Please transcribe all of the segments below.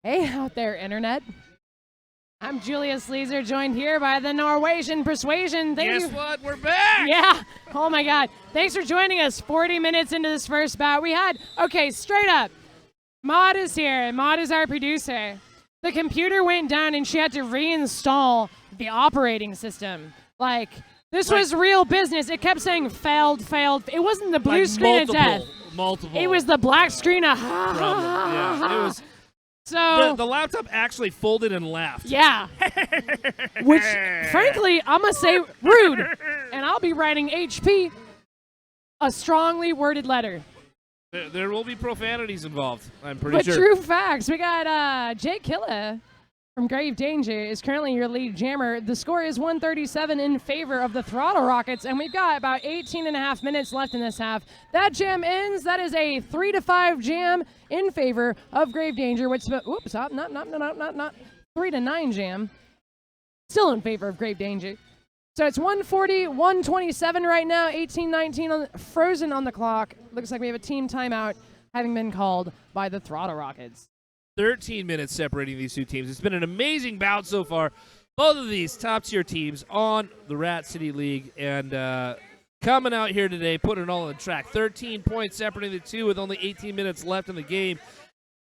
Hey out there, Internet. I'm Julius Leeser, joined here by the Norwegian Persuasion. Guess what? We're back! Yeah. Oh, my God. Thanks for joining us 40 minutes into this first bout. Okay, straight up. Maud is here. Maud is our producer. The computer went down and she had to reinstall the operating system. This was real business. It kept saying failed. It wasn't the blue screen of death. Multiple. It was the black screen of Yeah, it was. So the laptop actually folded and laughed. yeah. Which, frankly, I'm going to say rude. And I'll be writing HP a strongly worded letter. There will be profanities involved, I'm pretty But sure. true facts. We got Jake Killa from Grave Danger is currently your lead jammer. The score is 137 in favor of the Throttle Rockets, and we've got about 18 and a half minutes left in this half. That jam ends. That is a 3-5 jam in favor of Grave Danger, which, oops, not 3-9 jam. Still in favor of Grave Danger. So it's 140, 127 right now, 18-19 frozen on the clock. Looks like we have a team timeout having been called by the Throttle Rockets. 13 minutes separating these two teams. It's been an amazing bout so far. Both of these top-tier teams on the Rat City League and coming out here today, putting it all on the track. 13 points separating the two with only 18 minutes left in the game.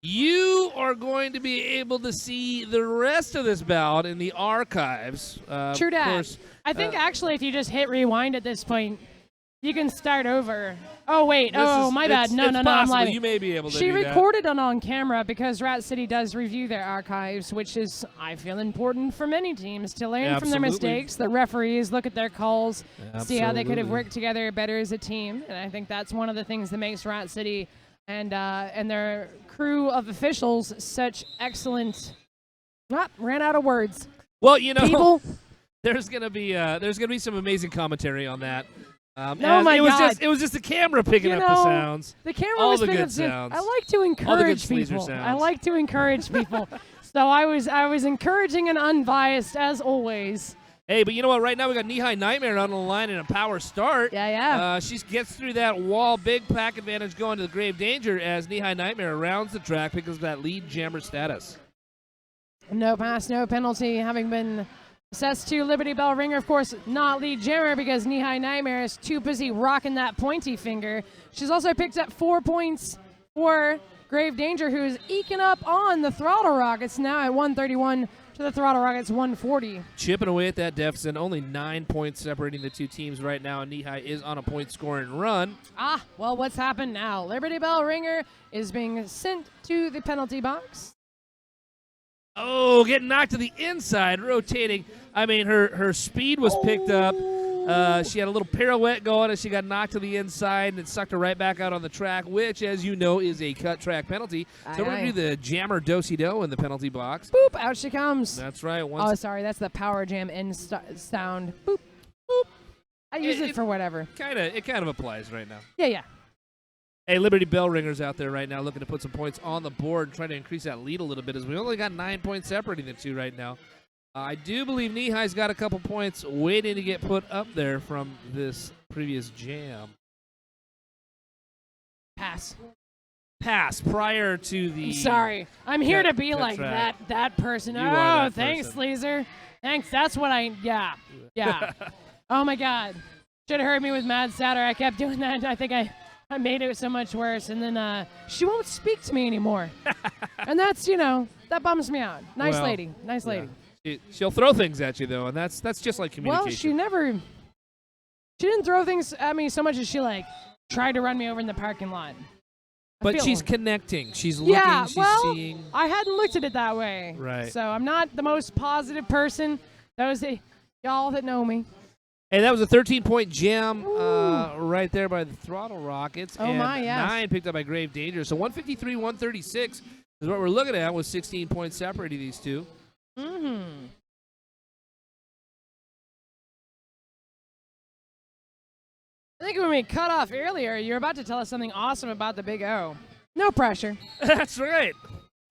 You are going to be able to see the rest of this bout in the archives. True that. Of course, I think actually if you just hit rewind at this point, you can start over. Oh, wait. My bad. No, I'm lying. You may be able to She do recorded it on camera because Rat City does review their archives, which is, I feel, important for many teams to learn from their mistakes. The referees look at their calls, see how they could have worked together better as a team. And I think that's one of the things that makes Rat City and their crew of officials such excellent. Ran out of words. Well, People. there's gonna be some amazing commentary on that. Oh my God. It was just the camera picking up the sounds. The camera all was the picking good up sounds. I like to All the good encourage sleazer people. sounds. I like to encourage people. So I was encouraging and unbiased as always. Hey, but you know what? Right now we got Knee-High Nightmare on the line in a power start. Yeah. She gets through that wall, big pack advantage going to the Grave Danger as Knee-High Nightmare rounds the track because of that lead jammer status. No pass, no penalty, having been assessed to Liberty Bell Ringer. Of course, not lead jammer because Knee-High Nightmare is too busy rocking that pointy finger. She's also picked up 4 points for Grave Danger, who is eking up on the Throttle Rockets now at 131 to the Throttle Rockets 140. Chipping away at that deficit. Only 9 points separating the two teams right now. Knee-High is on a point-scoring run. Well, what's happened now? Liberty Bell Ringer is being sent to the penalty box. Oh, getting knocked to the inside, rotating. I mean, her speed was picked up. She had a little pirouette going, and she got knocked to the inside, and it sucked her right back out on the track, which, as you know, is a cut track penalty. So we're going to do the jammer do-si-do in the penalty box. Boop, out she comes. That's right. Sorry, that's the power jam end sound. Boop, boop. I use it for whatever. It kind of applies right now. Yeah. Hey, Liberty Bell Ringers out there right now looking to put some points on the board and trying to increase that lead a little bit as we only got 9 points separating the two right now. I do believe Knee-High's got a couple points waiting to get put up there from this previous jam. Pass prior to the... Sorry. I'm here to be like that person. That thanks, person. Leeser. Thanks. That's what Yeah. Oh, my God. Should have heard me with Mad Satter. I kept doing that. I think I made it so much worse. And then she won't speak to me anymore. And that's, that bums me out. Nice lady. She'll throw things at you, though, and that's just like communication. Well, she didn't throw things at me so much as she, tried to run me over in the parking lot. But she's connecting. She's looking, she's seeing. I hadn't looked at it that way. Right. So I'm not the most positive person. Those y'all that know me. Hey, that was a 13-point jam right there by the Throttle Rockets. Oh, and my, yes. 9 picked up by Grave Danger. So 153, 136 is what we're looking at with 16 points separating these two. Mm-hmm. I think when we cut off earlier, you were about to tell us something awesome about the Big O. No pressure. That's right.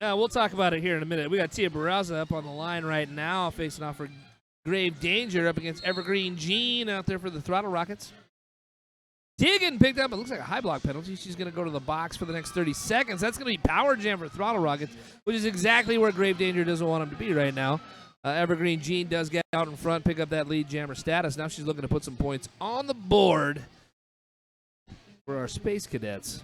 We'll talk about it here in a minute. We got Tia Barraza up on the line right now, facing off for Grave Danger up against Evergreen Jean out there for the Throttle Rockets. Tegan picked up, it looks like a high block penalty. She's going to go to the box for the next 30 seconds. That's going to be power jam for Throttle Rockets, which is exactly where Grave Danger doesn't want him to be right now. Evergreen Jean does get out in front, pick up that lead jammer status. Now she's looking to put some points on the board for our Space Cadets.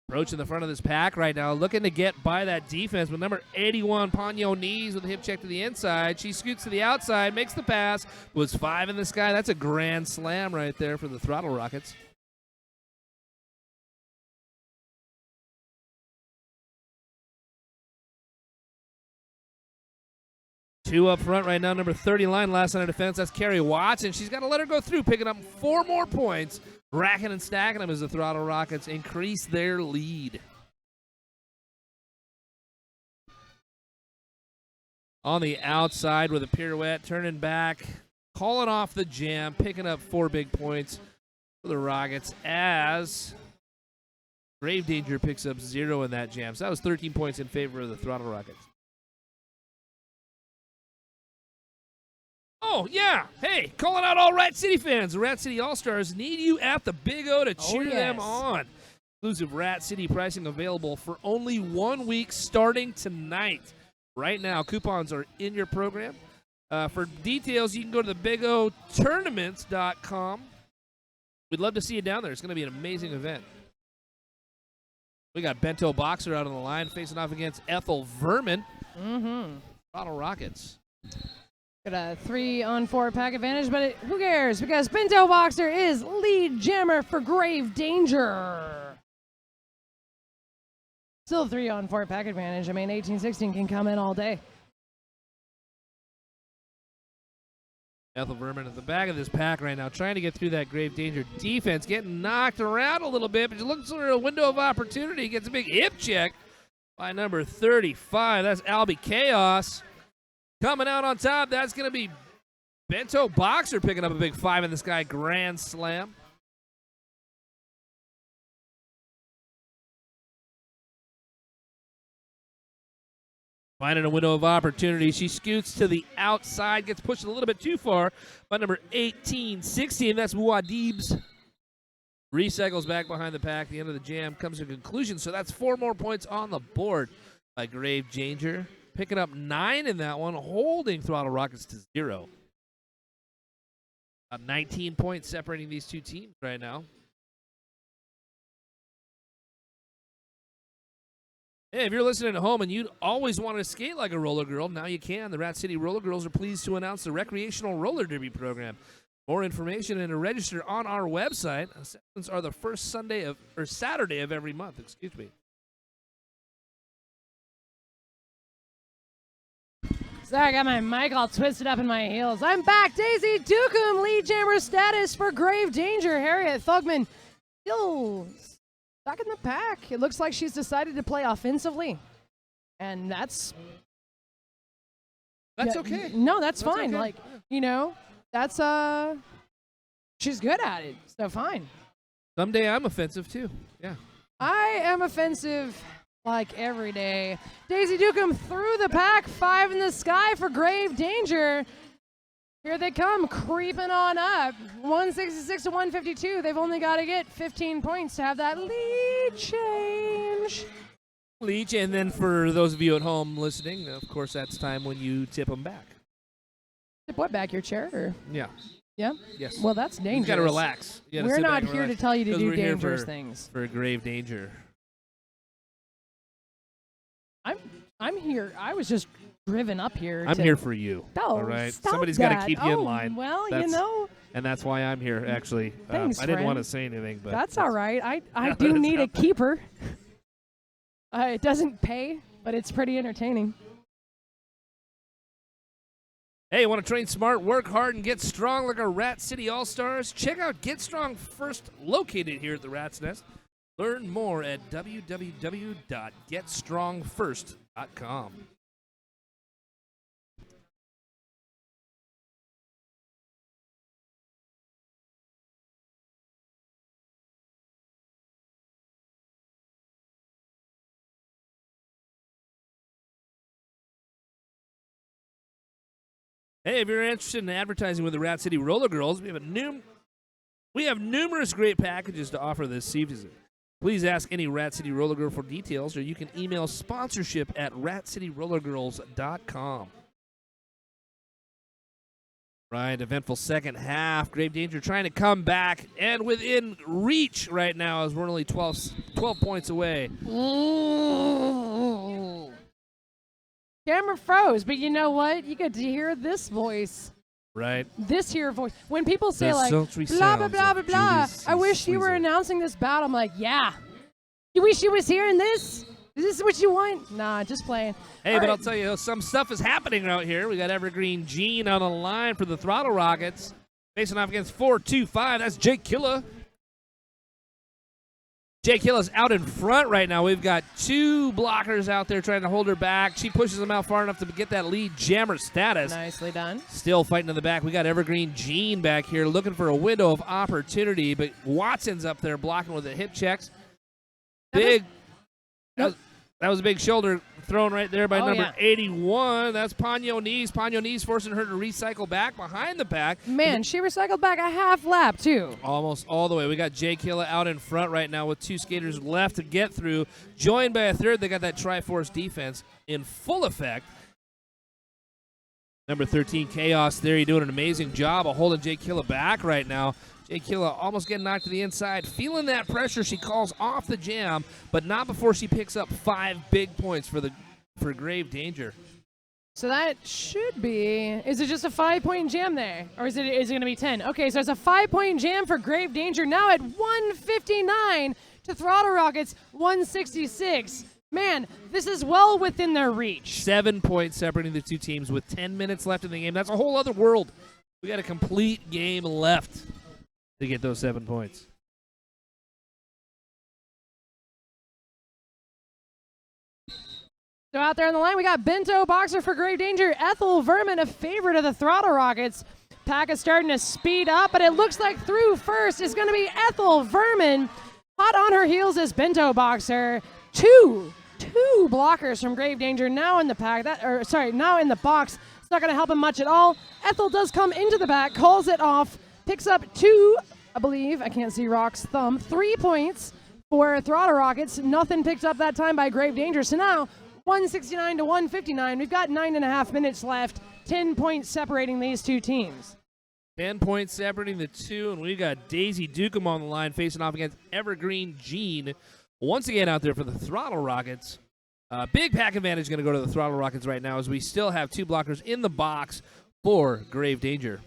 Approaching the front of this pack right now, looking to get by that defense with number 81, Ponyo Knees with a hip check to the inside. She scoots to the outside, makes the pass, was 5 in the sky. That's a grand slam right there for the Throttle Rockets. Two up front right now, number 30 line, last line of defense. That's Carrie Watson. She's got to let her go through, picking up 4 more points, racking and stacking them as the Throttle Rockets increase their lead. On the outside with a pirouette, turning back, calling off the jam, picking up 4 big points for the Rockets as Grave Danger picks up 0 in that jam. So that was 13 points in favor of the Throttle Rockets. Oh, yeah. Hey, calling out all Rat City fans. The Rat City All-Stars need you at the Big O to cheer them on. Exclusive Rat City pricing available for only 1 week starting tonight. Right now, coupons are in your program. For details, you can go to thebigotournaments.com. We'd love to see you down there. It's going to be an amazing event. We got Bento Boxer out on the line facing off against Ethel Vermin. Throttle Rockets. Got a 3-on-4 pack advantage, but who cares? Because Bento Boxer is lead jammer for Grave Danger. Still 3-on-4 pack advantage. I mean, 18-16 can come in all day. Ethel Vermin at the back of this pack right now, trying to get through that Grave Danger defense, getting knocked around a little bit, but looks for a window of opportunity. Gets a big hip check by number 35. That's Albie Chaos. Coming out on top, that's going to be Bento Boxer picking up a big 5 in the sky grand slam. Finding a window of opportunity. She scoots to the outside, gets pushed a little bit too far by number 18-16. That's Muad'Dib's. Recycles back behind the pack. The end of the jam comes to a conclusion. So that's 4 more points on the board by Grave Danger. Picking up 9 in that one, holding Throttle Rockets to 0. 19 points separating these two teams right now. Hey, if you're listening at home and you'd always wanted to skate like a roller girl, now you can. The Rat City Roller Girls are pleased to announce the Recreational Roller Derby program. More information and to register on our website. Assessments are the first Saturday of every month. Excuse me. Sorry, I got my mic all twisted up in my heels. I'm back. Daisy Dukum, lead jammer status for Grave Danger. Harriet Thugman still stuck in the pack. It looks like she's decided to play offensively. And that's okay. No, that's fine. Okay. Like, you know, that's she's good at it. So fine. Someday I'm offensive too. Yeah. I am offensive like every day. Daisy Dukum through the pack, 5 in the sky for Grave Danger. Here they come, creeping on up. 166 to 152. They've only got to get 15 points to have that lead change. Leech, and then for those of you at home listening, of course, that's time when you tip them back. Tip what, back your chair? Or? Yeah. Yeah? Yes. Well, that's dangerous. You got to relax. We're not here to tell you to do dangerous things. For Grave Danger. I'm here. I was just driven up here. I'm here for you. No, all right. stop Somebody's that. got to keep you in line. Well, you know. And that's why I'm here, actually. Thanks, I didn't friend. want to say anything, but that's all right. I do need a keeper. It doesn't pay, but it's pretty entertaining. Hey, want to train smart, work hard, and get strong like our Rat City All-Stars? Check out Get Strong First, located here at the Rat's Nest. Learn more at www.getstrongfirst.com. Hey, if you're interested in advertising with the Rat City Roller Girls, we have numerous great packages to offer this season. Please ask any Rat City Roller Girl for details, or you can email sponsorship at ratcityrollergirls.com. Right, eventful second half. Grave Danger trying to come back and within reach right now as we're only 12 points away. Camera froze, but you know what? You get to hear this voice. Right. This here voice. When people say The like, sultry blah, blah, sounds blah, of blah, blah, Julie I wish you were Sweezer. announcing this bout, I'm like, yeah. You wish you was hearing this? Is this what you want? Nah, just playing. Hey, All but right. I'll tell you, some stuff is happening out here. We got Evergreen Gene on the line for the Throttle Rockets. Facing off against 4-2-5. That's Jake Killa. Jake Killa's out in front right now. We've got two blockers out there trying to hold her back. She pushes them out far enough to get that lead jammer status. Nicely done. Still fighting in the back. We got Evergreen Gene back here looking for a window of opportunity, but Watson's up there blocking with the hip checks. Big. That was a big shoulder thrown right there by number 81. That's Ponyo Knees. Ponyo Knees forcing her to recycle back behind the pack. Man, she recycled back a half lap, too. Almost all the way. We got Jay Killa out in front right now with two skaters left to get through. Joined by a third. They got that Triforce defense in full effect. Number 13, Chaos there. You're doing an amazing job of holding Jay Killa back right now. Jay Killa almost getting knocked to the inside. Feeling that pressure, she calls off the jam, but not before she picks up 5 big points for Grave Danger. So that should be, is it just a 5-point jam there? Or is it going to be 10? Okay, so it's a 5-point jam for Grave Danger now at 159 to Throttle Rockets 166. Man, this is well within their reach. 7 points separating the two teams with 10 minutes left in the game. That's a whole other world. We got a complete game left to get those 7 points. So out there on the line, we got Bento Boxer for Grave Danger. Ethel Vermin, a favorite of the Throttle Rockets. Pack is starting to speed up, but it looks like through first is going to be Ethel Vermin. Hot on her heels is Bento Boxer. Two blockers from Grave Danger now in the pack. Now in the box. It's not going to help him much at all. Ethel does come into the back, calls it off, picks up 2, I believe. I can't see Rock's thumb. 3 points for Throttle Rockets. Nothing picked up that time by Grave Danger. So now 169 to 159. We've got 9.5 minutes left. 10 points separating these two teams. 10 points separating the two, and we got Daisy Dukem on the line facing off against Evergreen Gene. Once again out there for the Throttle Rockets. Big pack advantage going to go to the Throttle Rockets right now as we still have 2 blockers in the box for Grave Danger.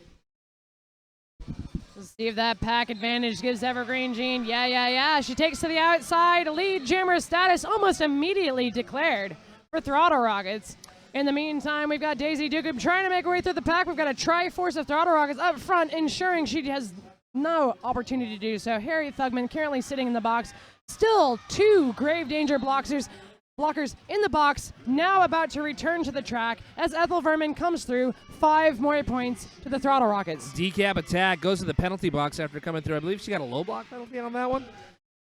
Let's see if that pack advantage gives Evergreen Gene. Yeah. She takes to the outside. Lead jammer status almost immediately declared for Throttle Rockets. In the meantime, we've got Daisy Dukem trying to make her way through the pack. We've got a Triforce of Throttle Rockets up front, ensuring she has no opportunity to do so. Harry Thugman currently sitting in the box. Still 2 Grave Danger blockers in the box, now about to return to the track as Ethel Vermin comes through. 5 more points to the Throttle Rockets. Decap attack goes to the penalty box after coming through. I believe she got a low block penalty on that one.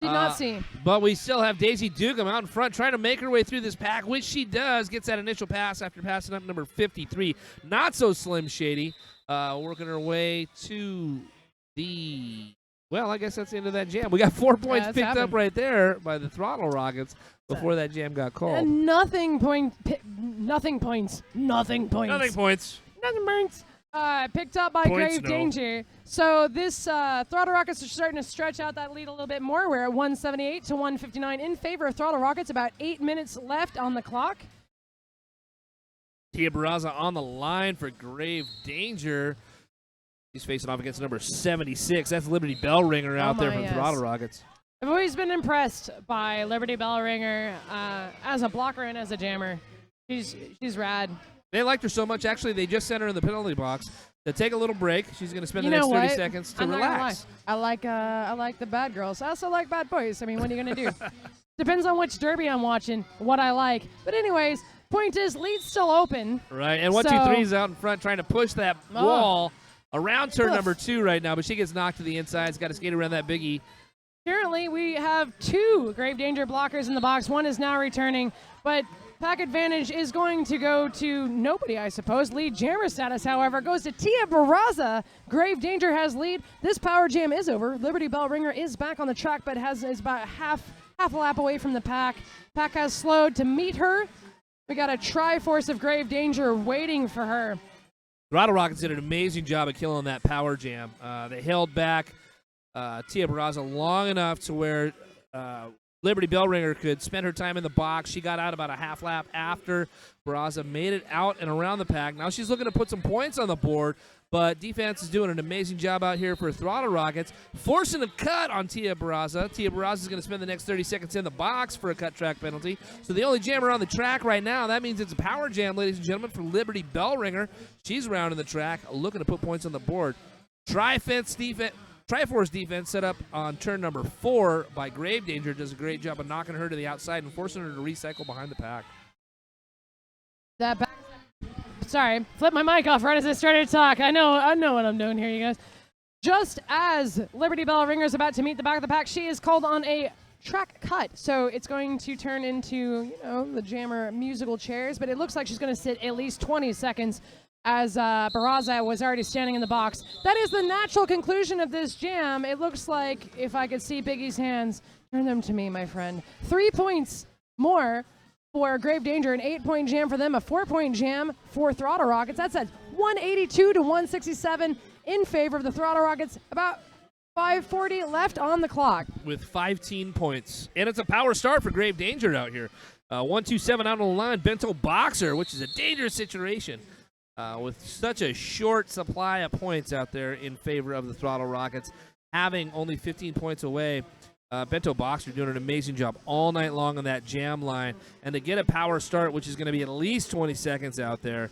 Did not see. But we still have Daisy Dukem out in front trying to make her way through this pack, which she does. Gets that initial pass after passing up number 53. Not so Slim Shady. Working her way to the... Well, I guess that's the end of that jam. We got 4 points picked up right there by the Throttle Rockets before that jam got called. And nothing points. Picked up by Grave Danger. So this Throttle Rockets are starting to stretch out that lead a little bit more. We're at 178 to 159 in favor of Throttle Rockets. About 8 minutes left on the clock. Tia Barraza on the line for Grave Danger. He's facing off against number 76. That's Liberty Bellringer out there from Throttle Rockets. I've always been impressed by Liberty Bellringer as a blocker and as a jammer. She's rad. They liked her so much, actually, they just sent her in the penalty box to take a little break. She's going to spend the next 30 seconds to relax. I like the bad girls. I also like bad boys. I mean, what are you going to do? Depends on which derby I'm watching, what I like. But anyways, point is, lead's still open. Right, and 1-2-3's out in front trying to push that wall around turn number 2 right now, but she gets knocked to the inside. Has got to skate around that biggie. Currently, we have 2 Grave Danger blockers in the box. One is now returning, but pack advantage is going to go to nobody, I suppose. Lead jammer status, however, goes to Tia Barraza. Grave Danger has lead. This power jam is over. Liberty Bell Ringer is back on the track, but is about half a lap away from the pack. Pack has slowed to meet her. We got a Triforce of Grave Danger waiting for her. Throttle Rockets did an amazing job of killing that power jam. They held back Tia Barraza long enough to where Liberty Bellringer could spend her time in the box. She got out about a half lap after Barraza made it out and around the pack. Now she's looking to put some points on the board, but defense is doing an amazing job out here for Throttle Rockets, forcing a cut on Tia Barraza. Tia Barraza is going to spend the next 30 seconds in the box for a cut track penalty. So the only jammer on the track right now, that means it's a power jam, ladies and gentlemen, for Liberty Bellringer. She's rounding the track, looking to put points on the board. Triforce defense set up on turn number 4 by Grave Danger does a great job of knocking her to the outside and forcing her to recycle behind the pack. Sorry, flip my mic off right as I started to talk. I know what I'm doing here, you guys. Just as Liberty Bell Ringer is about to meet the back of the pack, she is called on a track cut. So it's going to turn into, the jammer musical chairs, but it looks like she's going to sit at least 20 seconds as Barraza was already standing in the box. That is the natural conclusion of this jam. It looks like, if I could see Biggie's hands, turn them to me, my friend. 3 points more for Grave Danger, an 8-point jam for them, a 4-point jam for Throttle Rockets. That's at 182 to 167 in favor of the Throttle Rockets. About 5:40 left on the clock. With 15 points. And it's a power start for Grave Danger out here. 127 out on the line, Bento Boxer, which is a dangerous situation. With such a short supply of points out there in favor of the Throttle Rockets, having only 15 points away, Bento Boxer doing an amazing job all night long on that jam line. And to get a power start, which is going to be at least 20 seconds out there,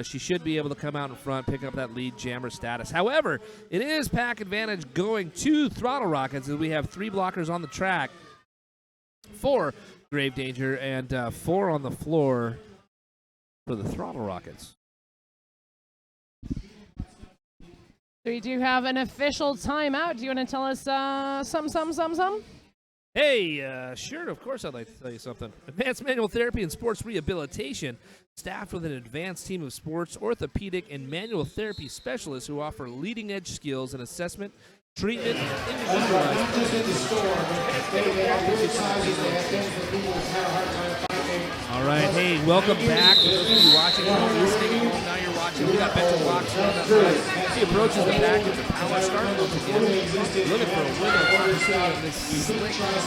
she should be able to come out in front, pick up that lead jammer status. However, it is pack advantage going to Throttle Rockets as we have 3 blockers on the track for Grave Danger and 4 on the floor for the Throttle Rockets. So we do have an official timeout. Do you want to tell us something? Hey, sure, of course I'd like to tell you something. Advanced Manual Therapy and Sports Rehabilitation, staffed with an advanced team of sports, orthopedic, and manual therapy specialists who offer leading-edge skills in assessment, treatment, and individualized. All right, hey, welcome back. For those of you watching and listening at home, now you're watching. We got Bento Boxer on that side. He approaches the pack. It's a power start once again. Looking for a win on this slick track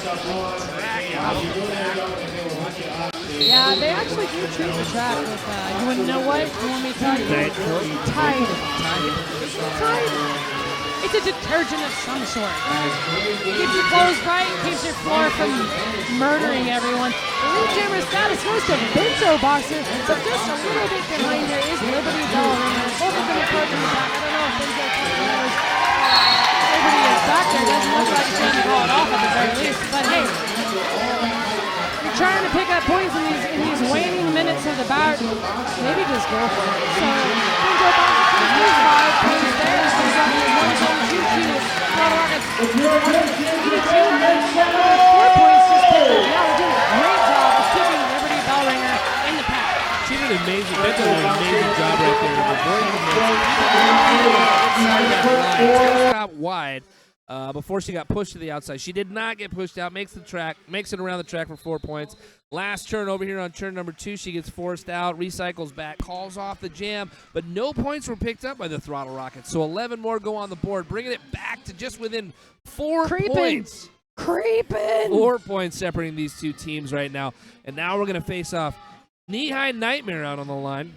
out of the pack. Yeah, they actually do treat the track with, you want to know what? You want me to tell you? Tide. It's a detergent of some sort. Keeps your clothes bright, keeps your floor from murdering everyone. The lead jammer status goes to Bento Boxer, but just a little bit behind her is Liberty Bellringer. Both of them approaching the back. I don't know if Bento knows Liberty is back there. Doesn't look like it's going to call it off at the very least. But hey, you're trying to pick up points in these waning minutes of the bout. Maybe just go for it. So Bento Boxer takes 5 points there. She did an amazing, Bento did an amazing job right there. Stop wide before she got pushed to the outside. She did not get pushed out, makes it around the track for 4 points. Last turn over here on turn number 2, she gets forced out, recycles back, calls off the jam, but no points were picked up by the Throttle Rockets. So 11 more go on the board, bringing it back to just within 4 points. 4 points separating these two teams right now. And now we're going to face off Knee-High Nightmare out on the line.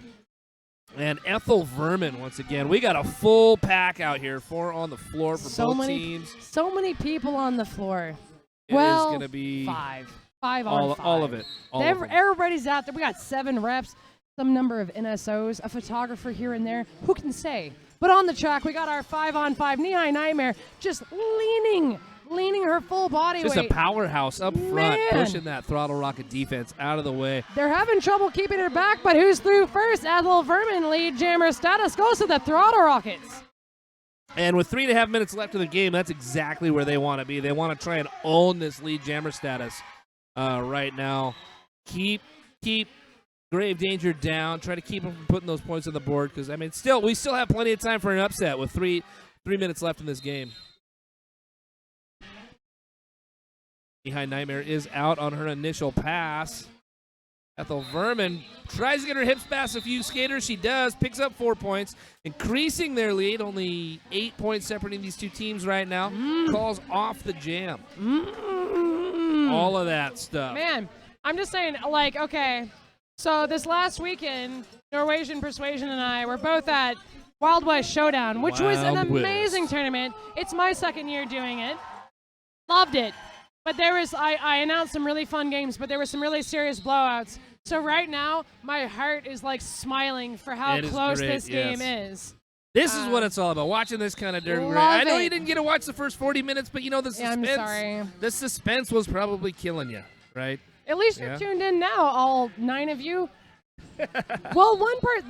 And Ethel Vermin once again. We got a full pack out here, 4 on the floor for both teams. So many people on the floor. It is going to be 5 on 5. All of it. Everybody's out there. We got 7 reps, some number of NSOs, a photographer here and there. Who can say? But on the track, we got our 5-on-5 Knee-High Nightmare just leaning her full body weight. Just a powerhouse up front, pushing that Throttle Rocket defense out of the way. They're having trouble keeping her back, but who's through first? Ethel Vermin, lead jammer status goes to the Throttle Rockets. And with 3.5 minutes left in the game, that's exactly where they want to be. They want to try and own this lead jammer status right now. Keep Grave Danger down. Try to keep them from putting those points on the board because, I mean, we still have plenty of time for an upset with 3 minutes left in this game. Behind Nightmare is out on her initial pass. Ethel Vermin tries to get her hips past a few skaters. She does. Picks up 4 points, increasing their lead. Only 8 points separating these two teams right now. Calls off the jam. All of that stuff. Man, I'm just saying, like, okay, so this last weekend, Norwegian Persuasion and I were both at Wild West Showdown, which was an amazing tournament. It's my second year doing it. Loved it. But I announced some really fun games, but there were some really serious blowouts. So right now, my heart is like smiling for how close this game is. This is what it's all about, watching this kind of derby. I know you didn't get to watch the first 40 minutes, but you know the suspense. Yeah, I'm sorry. The suspense was probably killing you, right? At least you're tuned in now, all 9 of you. Well,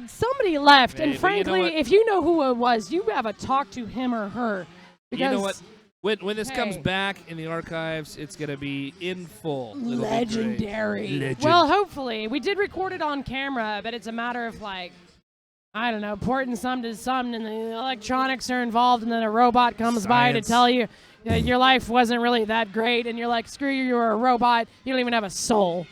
somebody left, and frankly, if you know who it was, you have a talk to him or her. Because you know what? When this comes back in the archives, it's going to be in full. Legendary. Well, hopefully. We did record it on camera, but it's a matter of, like, I don't know, porting some to some, and the electronics are involved, and then a robot comes by to tell you that your life wasn't really that great, and you're like, screw you, you're a robot. You don't even have a soul.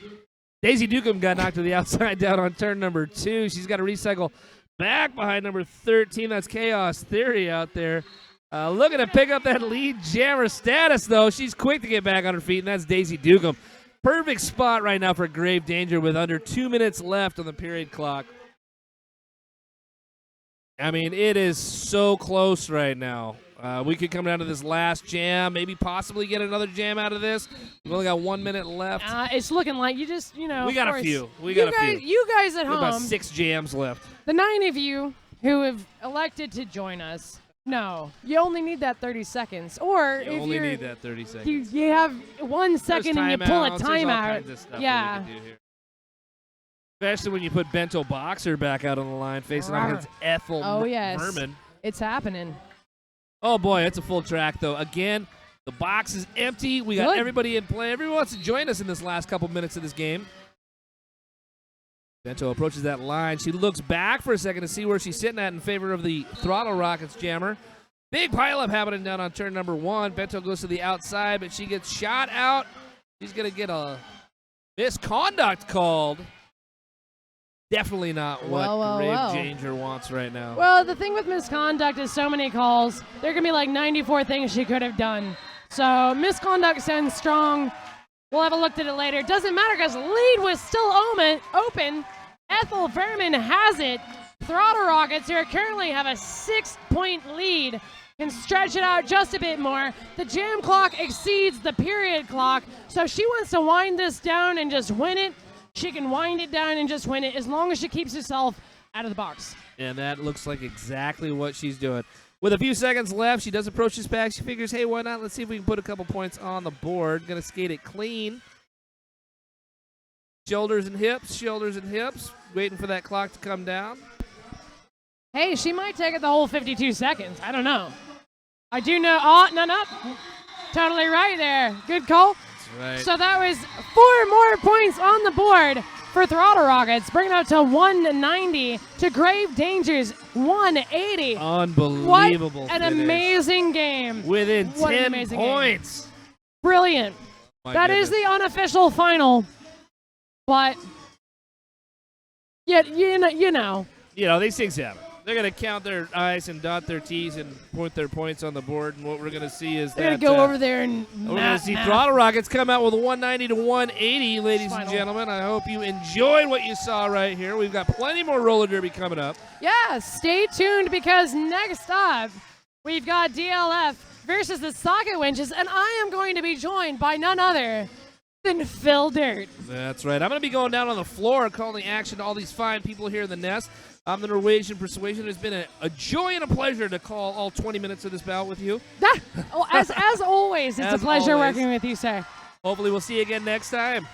Daisy Dukem got knocked to the outside down on turn number 2. She's got to recycle back behind number 13. That's Chaos Theory out there. Looking to pick up that lead jammer status, though. She's quick to get back on her feet, and that's Daisy Dukem. Perfect spot right now for Grave Danger with under 2 minutes left on the period clock. I mean, it is so close right now. We could come down to this last jam, maybe possibly get another jam out of this. We've only got 1 minute left. It's looking like you just, we got a few. You guys at home. About 6 jams left. The 9 of you who have elected to join us. No, you only need that 30 seconds. Or you only need that 30 seconds. You have 1 second and you pull a timeout. Yeah. Especially when you put Bento Boxer back out on the line, facing off against Ethel Vermin. It's happening. Oh, boy, it's a full track, though. Again, the box is empty. We got everybody in play. Everyone wants to join us in this last couple minutes of this game. Bento approaches that line. She looks back for a second to see where she's sitting at in favor of the Throttle Rockets jammer. Big pileup happening down on turn number 1. Bento goes to the outside, but she gets shot out. She's going to get a misconduct called. Definitely not what Grave Danger wants right now. Well, the thing with misconduct is so many calls. There can be like 94 things she could have done. So misconduct sounds strong. We'll have a look at it later. Doesn't matter because lead was still open. Ethel Vermin has it. Throttle Rockets, who currently have a 6-point lead, can stretch it out just a bit more. The jam clock exceeds the period clock, so if she wants to wind this down and just win it, she can wind it down and just win it as long as she keeps herself out of the box. And that looks like exactly what she's doing. With a few seconds left, she does approach this pack. She figures, hey, why not? Let's see if we can put a couple points on the board. Going to skate it clean. Shoulders and hips, waiting for that clock to come down. Hey, she might take it the whole 52 seconds. I don't know. I do know. Oh, no. Totally right there. Good call. That's right. So that was 4 more points on the board for Throttle Rockets, bringing it up to 190 to Grave Danger's 180. Unbelievable. What an amazing game. Within 10 points. Game. Brilliant. That is the unofficial final. But, yet, you know. You know, these things happen. They're going to count their I's and dot their T's and point their points on the board. And what we're going to see is they're going to go over there and we're going to see Throttle Rockets come out with a 190 to 180, ladies and gentlemen. I hope you enjoyed what you saw right here. We've got plenty more roller derby coming up. Yeah, stay tuned because next up, we've got DLF versus the Socket Winches, and I am going to be joined by none other than Phil Dirt. That's right. I'm going to be going down on the floor calling action to all these fine people here in the nest. I'm the Norwegian Persuasion. It's been a joy and a pleasure to call all 20 minutes of this bout with you. As always, it's a pleasure working with you, sir. Hopefully we'll see you again next time.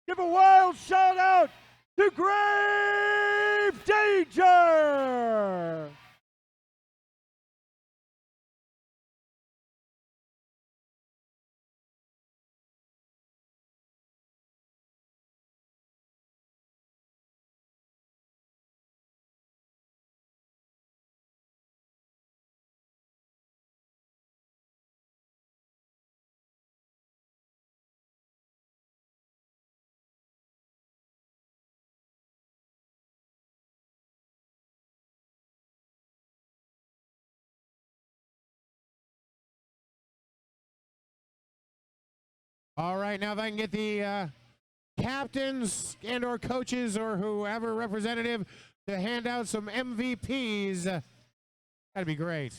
Give a wild shout out to Grave Danger. All right, now if I can get the captains and or coaches or whoever representative to hand out some MVPs, that'd be great.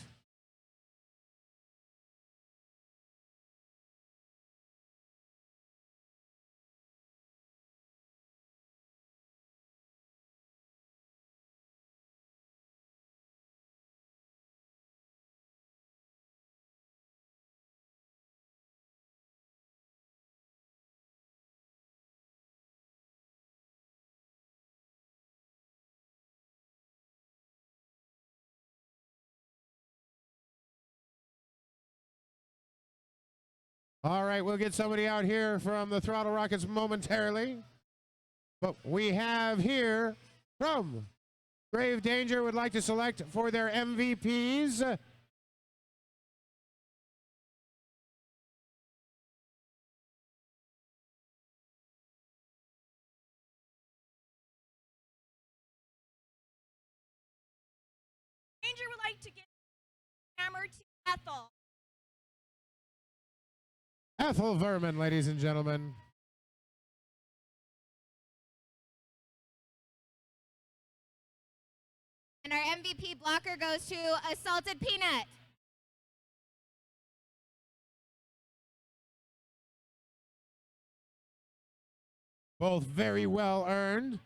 All right, we'll get somebody out here from the Throttle Rockets momentarily. But we have here from Grave Danger would like to select for their MVPs. Danger would like to give hammer to Ethel. Ethel Verman, ladies and gentlemen. And our MVP blocker goes to a salted peanut. Both very well earned.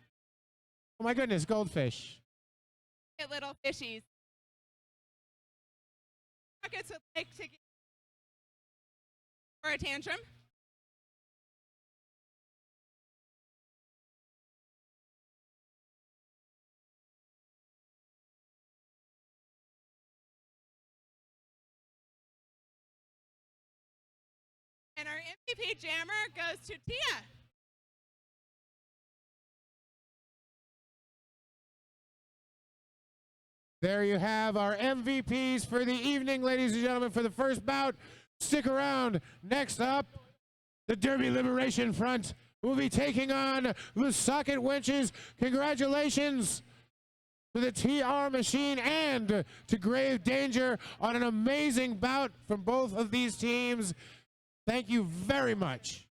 Oh my goodness, goldfish. Get little fishies. Rockets would like to give for a tantrum. And our MVP jammer goes to Tia. There you have our MVPs for the evening, ladies and gentlemen, for the first bout. Stick around. Next up, the Derby Liberation Front will be taking on the Socket Wenches. Congratulations to the TR Machine and to Grave Danger on an amazing bout from both of these teams. Thank you very much.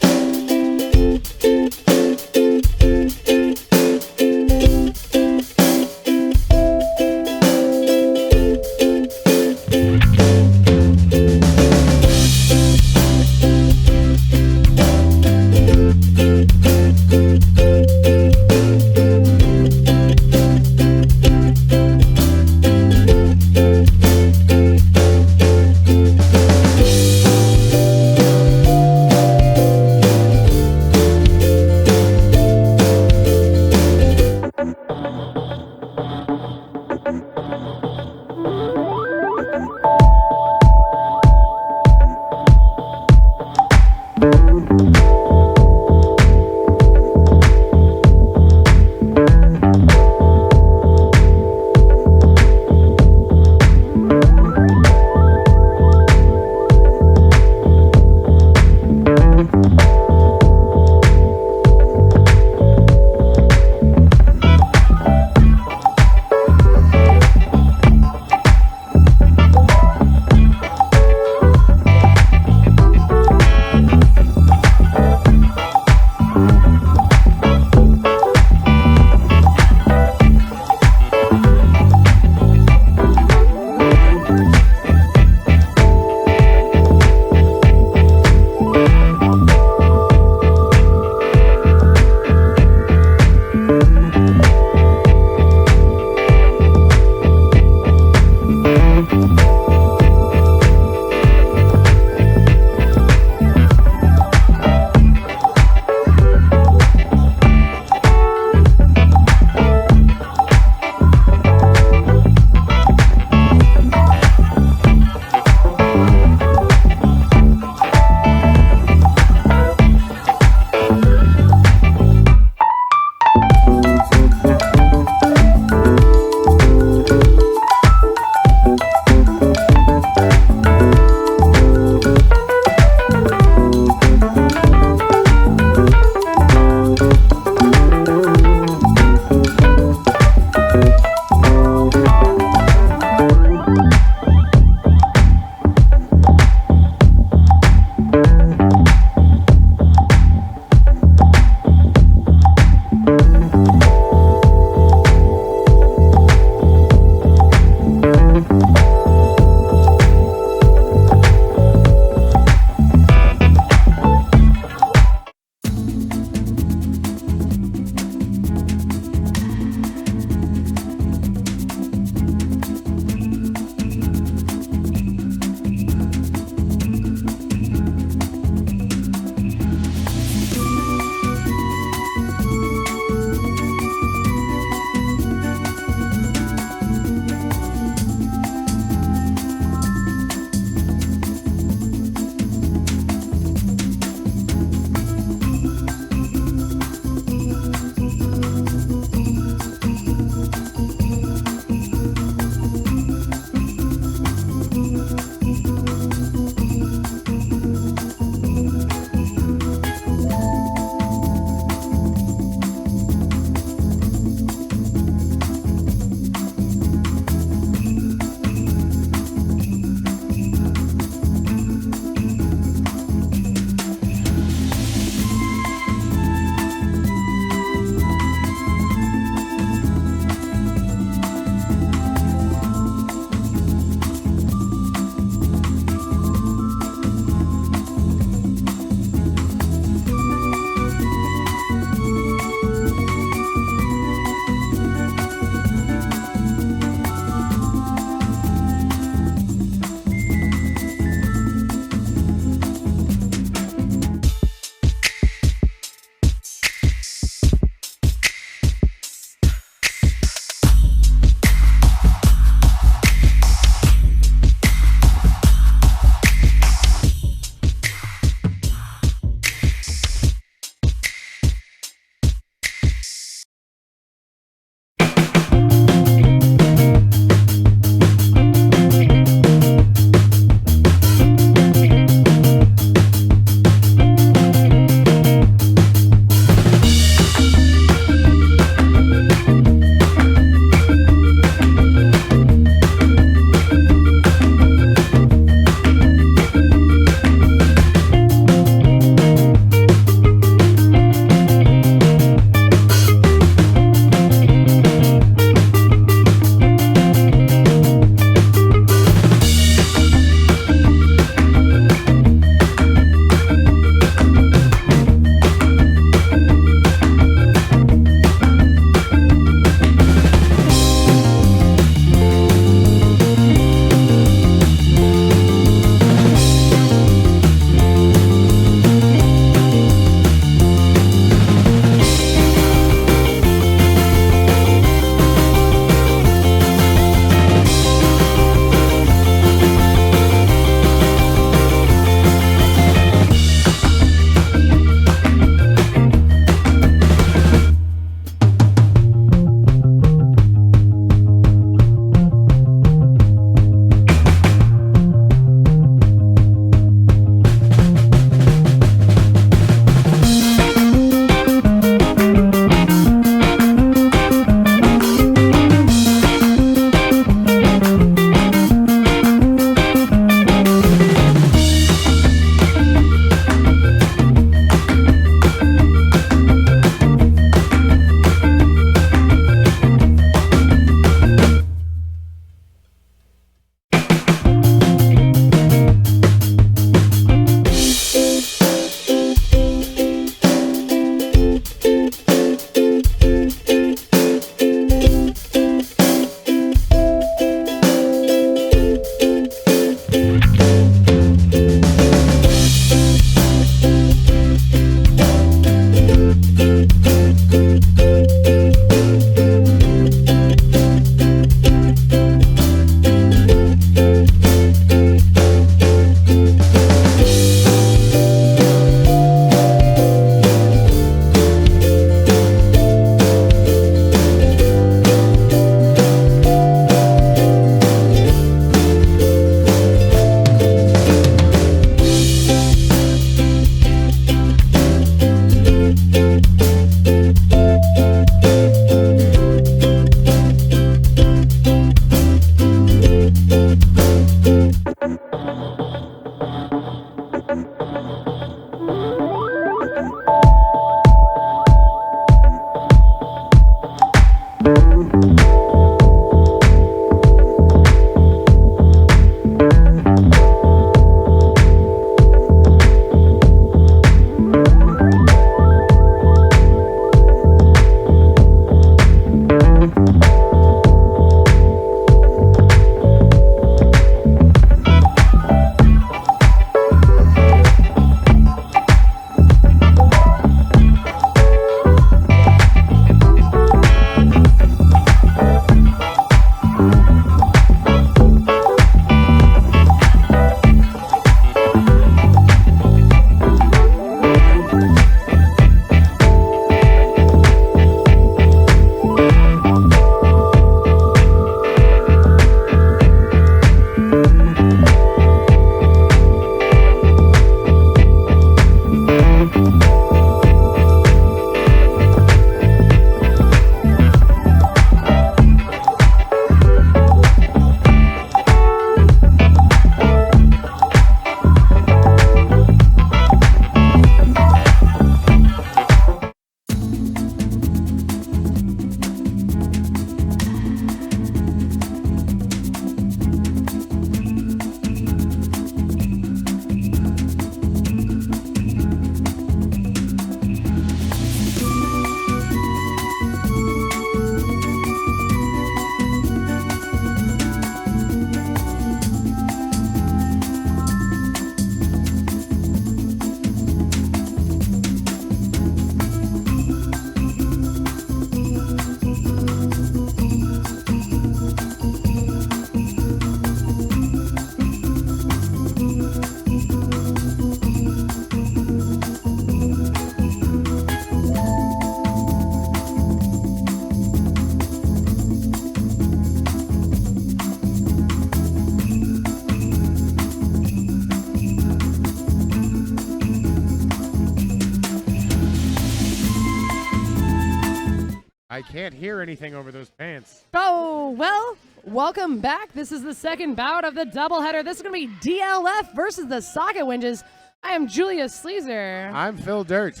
I can't hear anything over those pants. Oh, well, welcome back. This is the second bout of the doubleheader. This is going to be DLF versus the Socket Winches. I am Julia Sleazer. I'm Phil Dirt.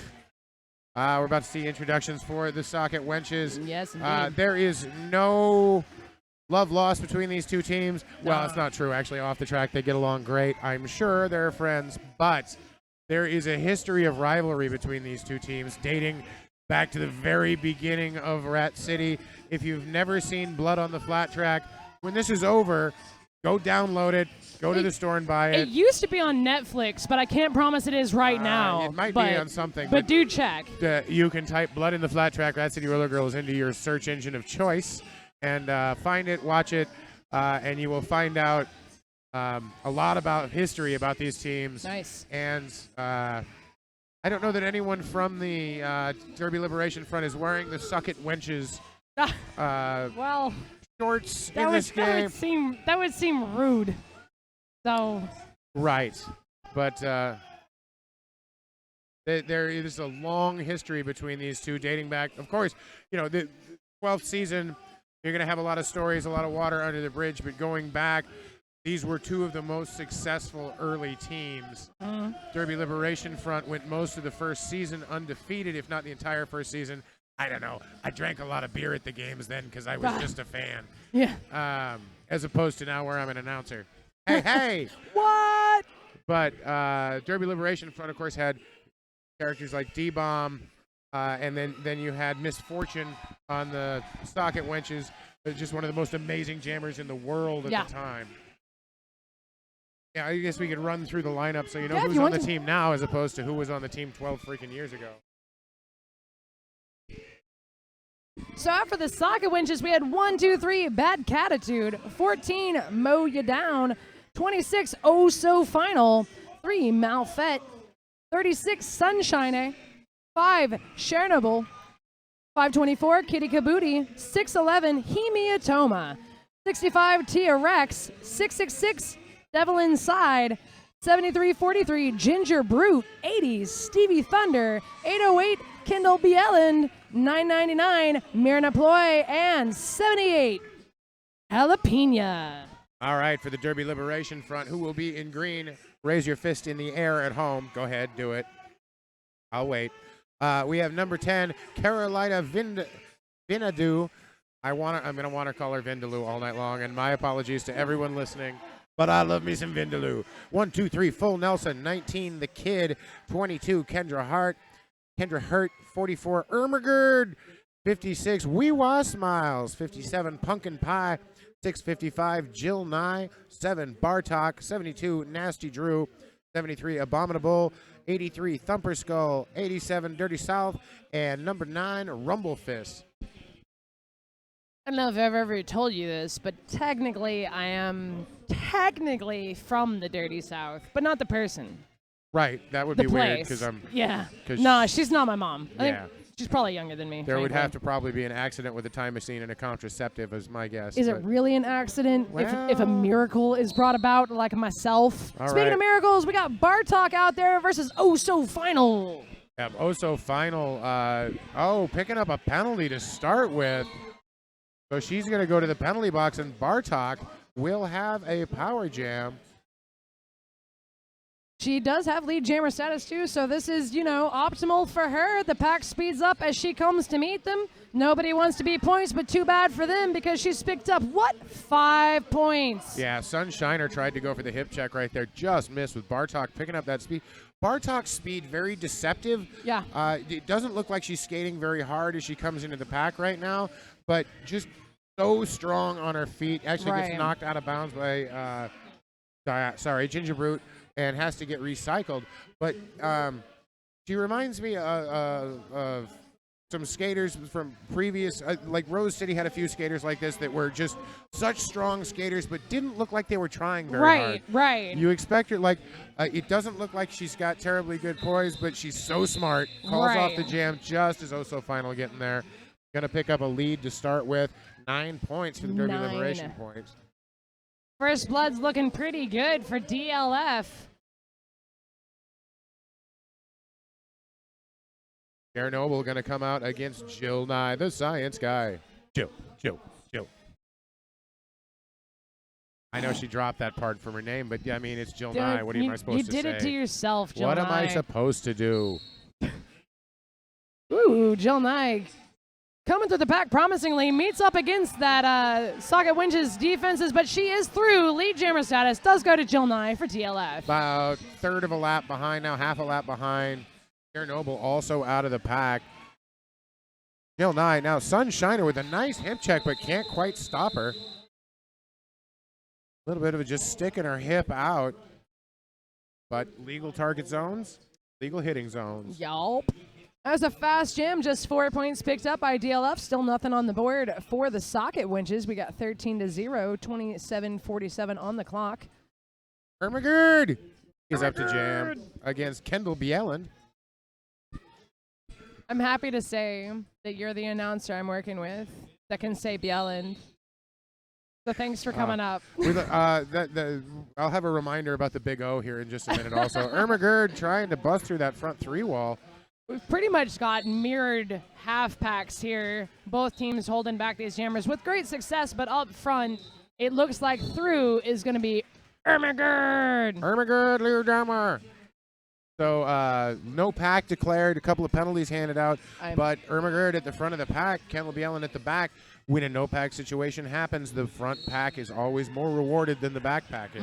We're about to see introductions for the Socket Wenches. Yes, indeed. There is no love lost between these two teams. Well, it's not true. Actually, off the track, they get along great. I'm sure they're friends, but there is a history of rivalry between these two teams dating back to the very beginning of Rat City. If you've never seen Blood on the Flat Track, when this is over, go download it, go to the store and buy it. It used to be on Netflix, but I can't promise it is right now. It might be on something. But do check. You can type Blood in the Flat Track, Rat City Roller Girls into your search engine of choice and find it, watch it, and you will find out a lot about history about these teams. Nice. And I don't know that anyone from the Derby Liberation Front is wearing the Sucket Wenches Well, shorts in this game. That would seem rude. So. Right. But there is a long history between these two dating back. Of course, you know, the 12th season, you're going to have a lot of stories, a lot of water under the bridge, but going back, these were two of the most successful early teams. Derby Liberation Front went most of the first season undefeated, if not the entire first season. I don't know. I drank a lot of beer at the games then because I was just a fan. Yeah. As opposed to now where I'm an announcer. Hey, hey! What? But Derby Liberation Front, of course, had characters like D-Bomb, and then you had Misfortune on the Socket Wenches. Just one of the most amazing jammers in the world at the time. Yeah, I guess we could run through the lineup so you know who's on the team now as opposed to who was on the team 12 freaking years ago. So after the Socket Winches, we had 1, 2, 3, Bad Catitude, 14, Mow Ya Down, 26, Oh So Final, 3, Malfet, 36, Sunshine, 5, Chernobyl, 524, Kitty Kabuti, 611, Hemiatoma, 65, Tia Rex, 666, Devil Inside, 7343, Ginger Brute, 80s, Stevie Thunder, 808, Kendall Bieland, 999, Myrna Ploy, and 78, Jalapena. All right, for the Derby Liberation Front, who will be in green? Raise your fist in the air at home. Go ahead, do it. I'll wait. We have number 10, Carolina Vinadu. I'm going to want to call her Vindaloo all night long, and my apologies to everyone listening. But I love me some Vindaloo. 1, 2, 3, Full Nelson. 19, The Kid. 22, Kendra Hurt. 44, Ermagerd. 56, Wee Wah Smiles. 57, Pumpkin Pie. 655, Jill Nye. 7, Bartok. 72, Nasty Drew. 73, Abominable. 83, Thumper Skull. 87, Dirty South. And number 9, Rumble Fist. I don't know if I've ever told you this, but technically I am from the Dirty South, but not the person. Right, that would The be place. weird because I'm. Yeah. 'cause Nah, she's not my mom. I Yeah. think she's probably younger than me. There would frankly. have to probably be an accident with a time machine and a contraceptive, is my guess. Is it but- really an accident if a Well- miracle is brought about, like myself? All Speaking right. of miracles, we got Bartok out there versus Oh So Final. Yeah, Oso Final. Picking up a penalty to start with. So she's going to go to the penalty box, and Bartok will have a power jam. She does have lead jammer status too, so this is, optimal for her. The pack speeds up as she comes to meet them. Nobody wants to beat points, but too bad for them because she's picked up, 5 points? Yeah, Sunshiner tried to go for the hip check right there. Just missed with Bartok picking up that speed. Bartok's speed, very deceptive. Yeah. It doesn't look like she's skating very hard as she comes into the pack right now, but just so strong on her feet. Actually gets knocked out of bounds by, Ginger Brute, and has to get recycled. But she reminds me of some skaters from previous, like Rose City had a few skaters like this that were just such strong skaters, but didn't look like they were trying very hard. Right. You expect her, it doesn't look like she's got terribly good poise, but she's so smart. Calls off the jam just as Oso Final getting there. Going to pick up a lead to start with. 9 points for the Derby Liberation points. First Blood's looking pretty good for DLF. Noble going to come out against Jill Nye, the science guy. Jill. I know she dropped that part from her name, but yeah, I mean, it's Jill Dude, Nye. What am I supposed to say? You did it to yourself, Jill What am I Nye. supposed to do? Ooh, Jill Nye coming through the pack promisingly, meets up against that Socket Winches defenses, but she is through. Lead jammer status does go to Jill Nye for DLF. About third of a lap behind now, half a lap behind. Noble also out of the pack. Jill Nye now Sunshiner with a nice hip check, but can't quite stop her. A little bit of a just sticking her hip out, but legal target zones, legal hitting zones. Yup. That was a fast jam, just 4 points picked up by DLF. Still nothing on the board for the Socket Winches. We got 13-0, 27:47 on the clock. Ermagerd is up to jam against Kendall Bieland. I'm happy to say that you're the announcer I'm working with that can say Bieland. So thanks for coming up. I'll have a reminder about the Big O here in just a minute also. Ermagerd trying to bust through that front three wall. We've pretty much got mirrored half packs here. Both teams holding back these jammers with great success, but up front, it looks like through is going to be Ermagerd. Ermagerd, lead jammer. So no pack declared, a couple of penalties handed out, but Ermagerd at the front of the pack, Kendall Bieland at the back. When a no pack situation happens, the front pack is always more rewarded than the back pack is.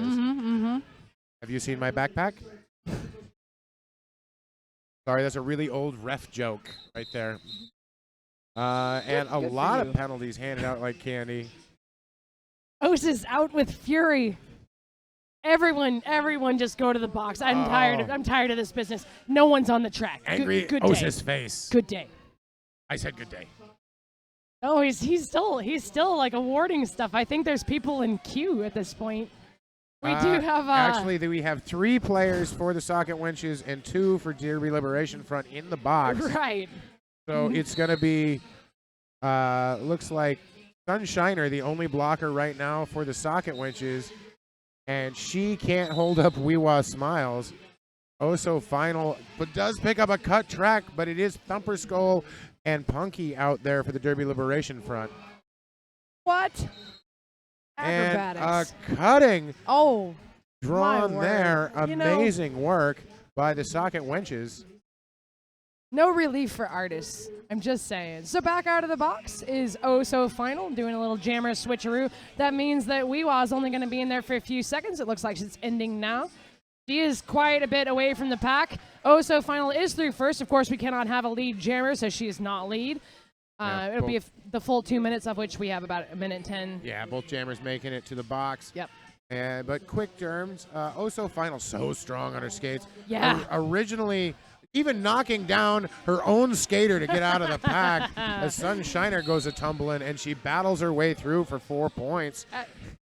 Have you seen my backpack? Sorry, that's a really old ref joke right there. And a lot of penalties handed out like candy. Ose is out with fury. Everyone just go to the box. I'm tired of this business. No one's on the track. Angry good Ose's day. face. Good day. I said good day. Oh, he's still like awarding stuff. I think there's people in queue at this point. We do have actually we have 3 players for the Socket Winches and 2 for Derby Liberation Front in the box. Right. So it's gonna be looks like Sunshiner, the only blocker right now for the Socket Winches, and she can't hold up Weewa Smiles. Oso final, but does pick up a cut track, but it is Thumper Skull and Punky out there for the Derby Liberation Front. What? And Acrobatics. Cutting. Oh. Drawn my word. there. You know, Amazing work by the Socket Winches. no relief for artists. I'm just saying. So back out of the box is Oso final, doing a little jammer switcheroo. That means that Weewa is only going to be in there for a few seconds. It looks like it's ending now. She is quite a bit away from the pack. Oso final is through first. Of course, we cannot have a lead jammer, so she is not lead. It'll be the full 2 minutes, of which we have about a minute 10. Yeah, both jammers making it to the box. Yep. But quick terms, Oso final so strong on her skates. Yeah. Originally, even knocking down her own skater to get out of the pack as Sunshiner goes a tumbling, and she battles her way through for 4 points.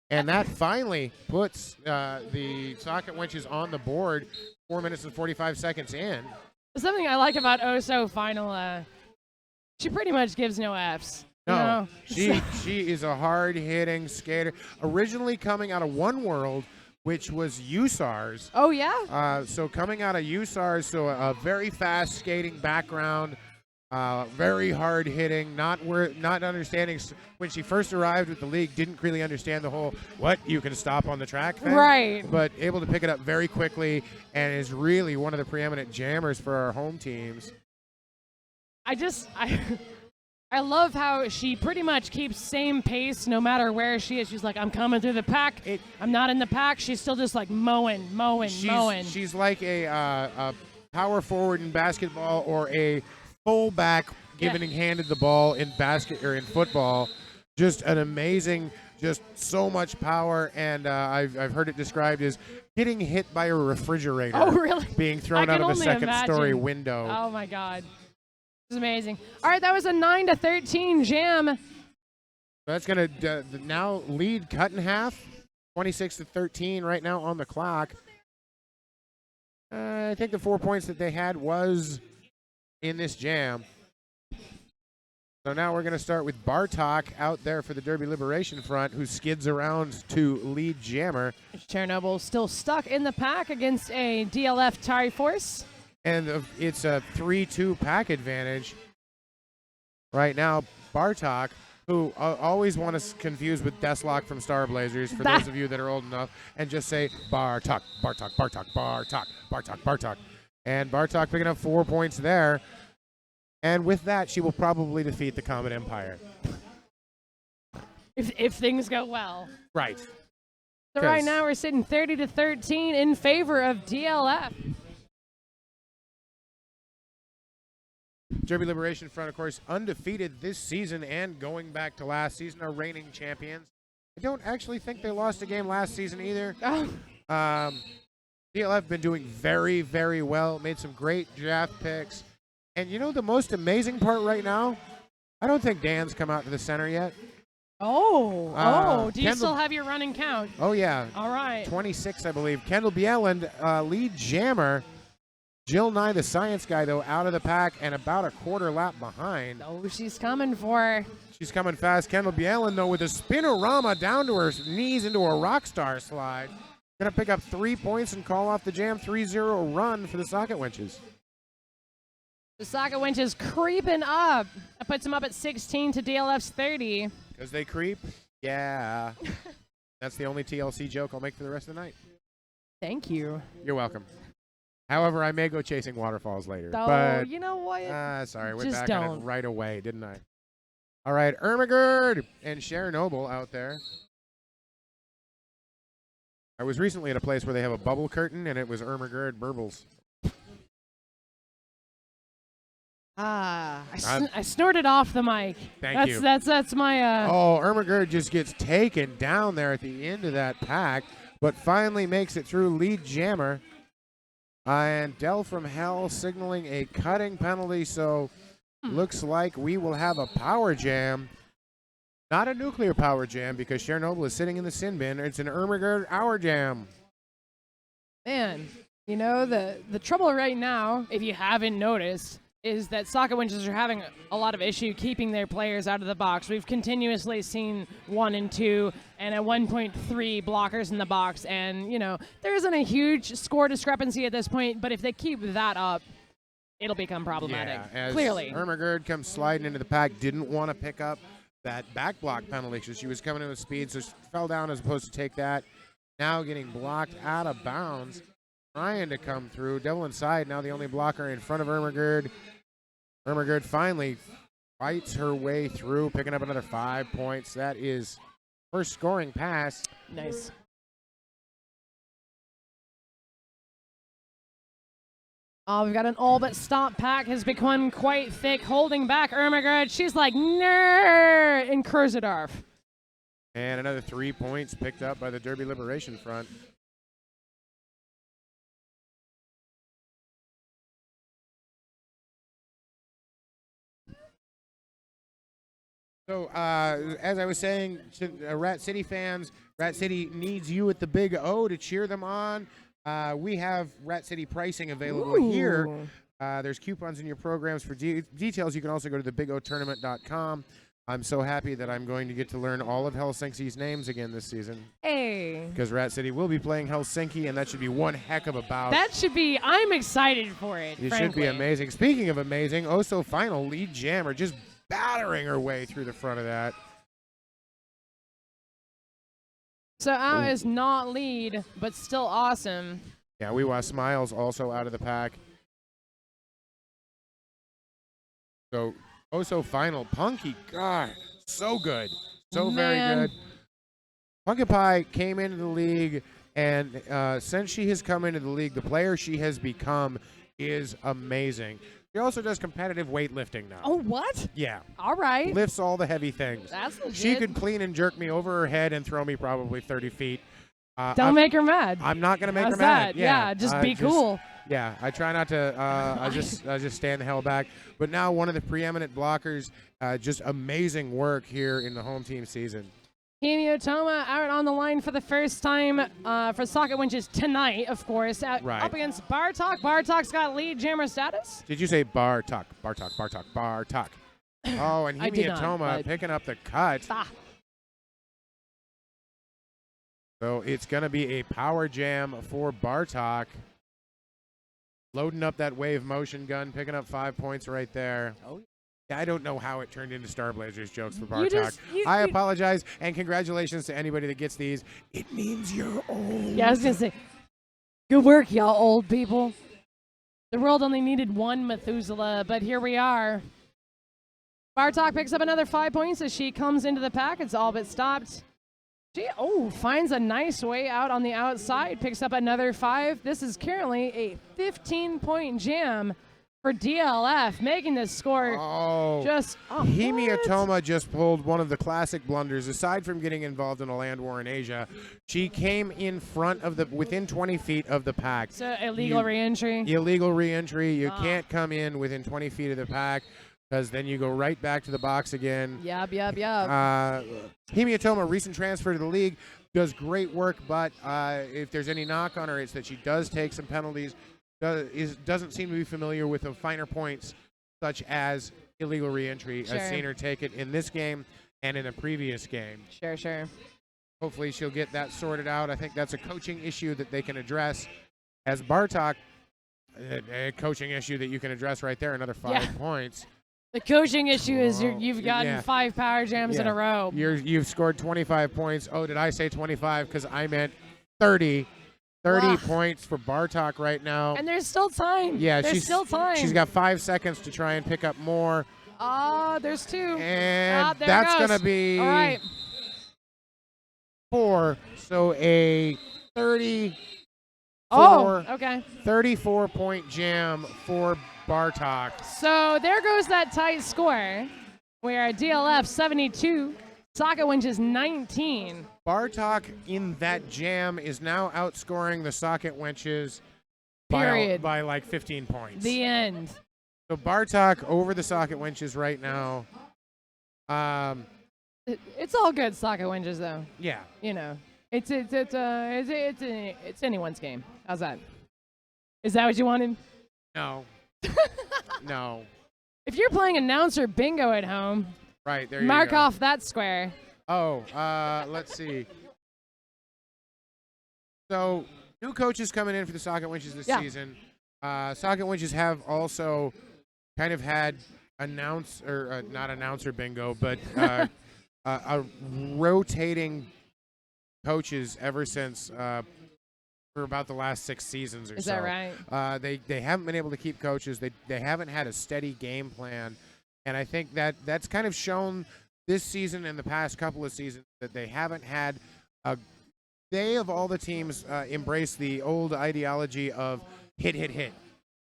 And that finally puts the Socket Winches on the board 4 minutes and 45 seconds in. Something I like about Oso final, she pretty much gives no Fs. No, You know? she is a hard-hitting skater. Originally coming out of One World, which was USARS. Oh, yeah? So coming out of USARS, so a very fast skating background, very hard hitting, not understanding when she first arrived with the league, didn't really understand the whole you can stop on the track thing. Right. But able to pick it up very quickly and is really one of the preeminent jammers for our home teams. I love how she pretty much keeps same pace no matter where she is. She's like, I'm coming through the pack. I'm not in the pack. She's still just like mowing. She's like a power forward in basketball or a fullback giving handed the ball in basket or in football. Just an amazing, just so much power, and I've heard it described as getting hit by a refrigerator. Oh, really? Being thrown out of a second-story window. Oh my God, it's amazing. All right, that was a 9-13 jam. That's gonna now lead cut in half, 26-13 right now on the clock. I think the 4 points that they had was in this jam. So now we're going to start with Bartok out there for the Derby Liberation Front, who skids around to lead jammer. Chernobyl still stuck in the pack against a DLF Tari Force. and it's a 3-2 pack advantage. Right now, Bartok, who always want to confuse with Deathlock from Star Blazers, for those of you that are old enough, and just say Bartok, Bartok, Bartok, Bartok, Bartok, Bartok. And Bartok picking up 4 points there. And with that, she will probably defeat the Comet Empire. If things go well. Right. So right now we're sitting 30-13 in favor of DLF. Derby Liberation Front, of course, undefeated this season and going back to last season, are reigning champions. I don't actually think they lost a game last season either. DLF been doing very, very well. Made some great draft picks. And you know the most amazing part right now? I don't think Dan's come out to the center yet. Do you still have your running count? Oh, yeah. All right. 26, I believe. Kendall Bieland, lead jammer. Jill Nye, the science guy, though, out of the pack and about a quarter lap behind. Oh, she's coming for her. She's coming fast. Kendall Bieland, though, with a spinorama down to her knees into a rock star slide. Going to pick up 3 points and call off the jam. 3-0 run for the Socket Wenches. The Socket Wenches creeping up. That puts them up at 16 to DLF's 30. Because they creep? Yeah. That's the only TLC joke I'll make for the rest of the night. Thank you. You're welcome. However, I may go chasing waterfalls later. Oh, but you know what? sorry, went Just back on it right away, didn't I? All right, Ermagerd and Chernobyl out there. I was recently at a place where they have a bubble curtain, and it was Ermagerd Burbles. I snorted off the mic. Thank you. That's my. Oh, Ermagerd just gets taken down there at the end of that pack, but finally makes it through lead jammer. And Del from Hell signaling a cutting penalty, so looks like we will have a power jam. Not a nuclear power jam because Chernobyl is sitting in the sin bin. It's an Ermagerd hour jam. Man, you know, the trouble right now, if you haven't noticed, is that Socket Wenches are having a lot of issue keeping their players out of the box. We've continuously seen 1 and 2 and a 1.3 blockers in the box, and, you know, there isn't a huge score discrepancy at this point, but if they keep that up, it'll become problematic. Yeah, as clearly. Ermagerd comes sliding into the pack, didn't want to pick up that back block penalty, so she was coming in with speed, so she fell down as opposed to take that. Now getting blocked out of bounds, trying to come through. Devil Inside, now the only blocker in front of Ermagerd. Ermagerd finally fights her way through, picking up another 5 points. That is first scoring pass. Nice. Oh, we've got an all but stop pack has become quite thick, holding back Ermagerd. She's like, nerd, in Kurzadorf. And another 3 points picked up by the Derby Liberation Front. So, as I was saying to Rat City fans, Rat City needs you at the Big O to cheer them on. We have Rat City pricing available here. There's coupons in your programs for details. You can also go to thebigotournament.com. I'm so happy that I'm going to get to learn all of Helsinki's names again this season. Hey. Because Rat City will be playing Helsinki, and that should be one heck of a bout. That should be, I'm excited for it, It frankly. should be amazing. Speaking of amazing, Oso Final lead jammer just battering her way through the front of that. So Al is not lead, but still awesome. Yeah, we watch Smiles also out of the pack. So Oso Final, Punky, God, so good. So very good. Punkin Pie came into the league, and since she has come into the league, the player she has become is amazing. She also does competitive weightlifting now. Oh, what? Yeah. All right. Lifts all the heavy things. That's legit. She could clean and jerk me over her head and throw me probably 30 feet. Don't make her mad. I'm not going to make How's her mad. that? Yeah, just be cool. Yeah, I try not to. I just stand the hell back. But now one of the preeminent blockers. Just amazing work here in the home team season. Kimi Otoma out on the line for the first time for Socket Wenches tonight, of course, up against Bartok. Bartok's got lead jammer status. Did you say Bartok? Bartok, Bartok, Bartok. Oh, and Kimi Otoma picking up the cut. So it's going to be a power jam for Bartok. Loading up that wave motion gun, picking up 5 points right there. Oh. Yeah, I don't know how it turned into Star Blazers jokes for You Bartok. just- I you- apologize, and congratulations to anybody that gets these. It means you're old. Yeah, I was gonna say, good work, y'all old people. The world only needed one Methuselah, but here we are. Bartok picks up another 5 points as she comes into the pack. It's all but stopped. She finds a nice way out on the outside, picks up another 5. This is currently a 15-point jam for DLF, making this score just Himiatoma just pulled one of the classic blunders. Aside from getting involved in a land war in Asia, she came in front of within 20 feet of the pack. So illegal re-entry. Illegal re-entry. You can't come in within 20 feet of the pack because then you go right back to the box again. Yep. Himiatoma, recent transfer to the league, does great work, but if there's any knock on her, it's that she does take some penalties. Doesn't seem to be familiar with the finer points, such as illegal re-entry. Sure. I've seen her take it in this game and in a previous game. Sure. Hopefully she'll get that sorted out. I think that's a coaching issue that they can address. As Bartok, a coaching issue that you can address right there, another 5 points. The coaching issue is you've gotten 5 power jams in a row. You've scored 25 points. Oh, did I say 25? Because I meant 30. 30 points for Bartok right now. And there's still time. Yeah, there's still time. She's got 5 seconds to try and pick up more. There's 2. And there that's goes. going to be all right. 4. So a 34, okay. 34-point jam for Bartok. So there goes that tight score. Where DLF 72, Socket Winches 19. Bartok in that jam is now outscoring the Socket Wenches Period. by like 15 points. The end. So Bartok over the Socket Wenches right now. It's all good, Socket Winches, though. Yeah. You know, it's anyone's game. How's that? Is that what you wanted? No. No. If you're playing announcer bingo at home, Right, there you mark go. off that square. Let's see. So, new coaches coming in for the Socket Winches this season. Socket Winches have also kind of had not announcer bingo, but a rotating coaches ever since for about the last 6 seasons or so. Is that right? They haven't been able to keep coaches. They haven't had a steady game plan, and I think that's kind of shown this season and the past couple of seasons that they haven't had a. They of all the teams embrace the old ideology of hit.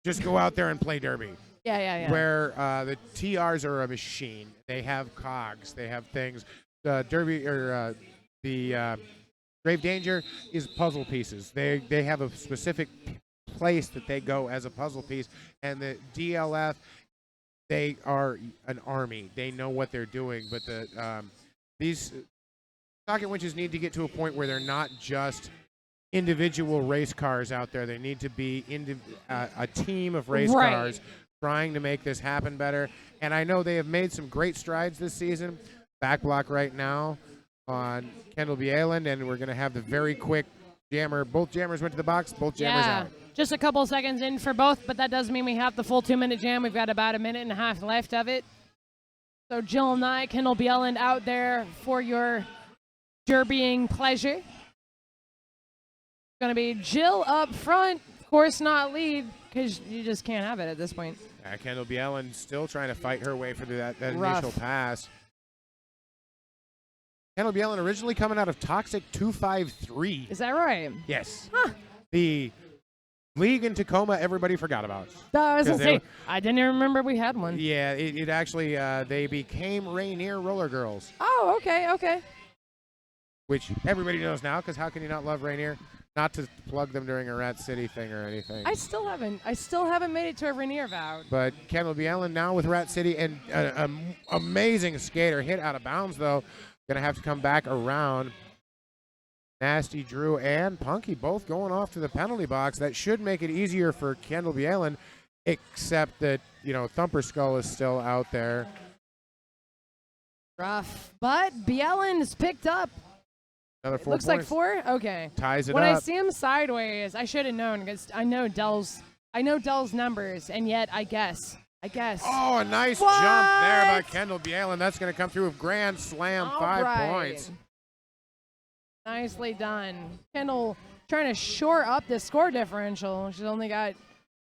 Just go out there and play derby. Yeah. Where the TRs are a machine. They have cogs. They have things. Derby or the Grave Danger is puzzle pieces. They have a specific place that they go as a puzzle piece. And the DLF, they are an army. They know what they're doing. But these Socket Winches need to get to a point where they're not just individual race cars out there. They need to be a team of race cars trying to make this happen better. And I know they have made some great strides this season. Back block right now on Kendall Bieland, and we're going to have the very quick jammer. Both jammers went to the box. Both jammers out. Just a couple seconds in for both, but that does mean we have the full 2-minute jam. We've got about 1.5 minutes left of it. So Jill and I, Kendall Bieland out there for your derbying pleasure. Going to be Jill up front, of course not lead, because you just can't have it at this point. Kendall Bieland still trying to fight her way through that Rough. initial pass. Kendall Bieland originally coming out of Toxic 253. Is that right? Yes. Huh. The league in Tacoma everybody forgot about. I was going 'Cause to they say, I didn't even remember we had one. Yeah, it actually, they became Rainier Roller Girls, Oh, okay. which everybody knows now, because how can you not love Rainier? Not to plug them during a Rat City thing or anything. I still haven't made it to a Rainier bout. But Kendall Bieland now with Rat City, and an amazing skater. Hit out of bounds, though. Going to have to come back around. Nasty Drew and Punky both going off to the penalty box. That should make it easier for Kendall Bieland, except that, Thumper Skull is still out there. Rough. But Bieland's picked up. Another 4 Looks points. like 4? Okay. Ties it When up. I see him sideways, I should have known, because I know Dell's I know Dell's numbers, and yet I guess. Oh, a nice What? jump there by Kendall Bielen. That's going to come through with grand slam, All 5 right. points. Nicely done. Kendall trying to shore up the score differential. She's only got a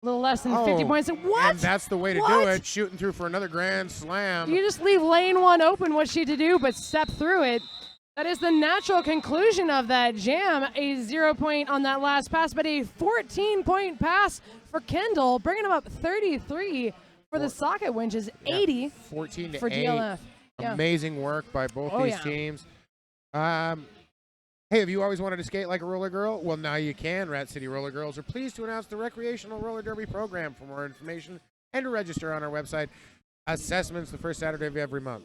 little less than 50 points. What? And that's the way to do What? it, shooting through for another grand slam. You just leave lane 1 open, what's she to do but step through it. That is the natural conclusion of that jam. A 0 point on that last pass, but a 14-point pass for Kendall, bringing him up 33 for the socket winches, 80 14 to for 8. DLF. Yeah. Amazing work by both these teams. Hey, have you always wanted to skate like a roller girl? Well, now you can. Rat City Roller Girls are pleased to announce the Recreational Roller Derby program. For more information and to register on our website, assessments the first Saturday of every month.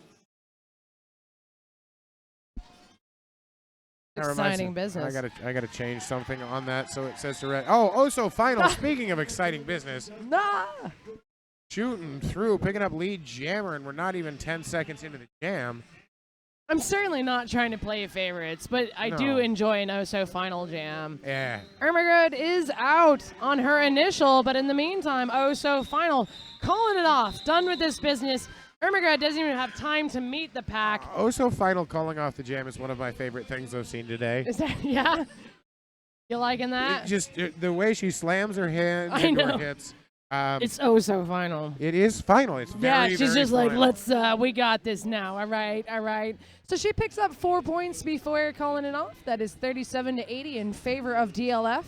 Exciting business. I gotta change something on that so it says to Rat. Oh, so final. Speaking of exciting business, Nah. shooting through, picking up lead jammer, and we're not even 10 seconds into the jam. I'm certainly not trying to play favorites, but I do No. enjoy an oh-so final jam. Yeah. Ermagerd is out on her initial, but in the meantime, oh-so final, calling it off, done with this business. Ermagerd doesn't even have time to meet the pack. So final calling off the jam is one of my favorite things I've seen today. Is that, yeah? You liking that? Just the way she slams her hands I into know. her hits. It's oh-so final. It is final. It's very, Yeah, she's very just like, final. let's, we got this now. All right. So she picks up 4 points before calling it off. That is 37 to 80 in favor of DLF.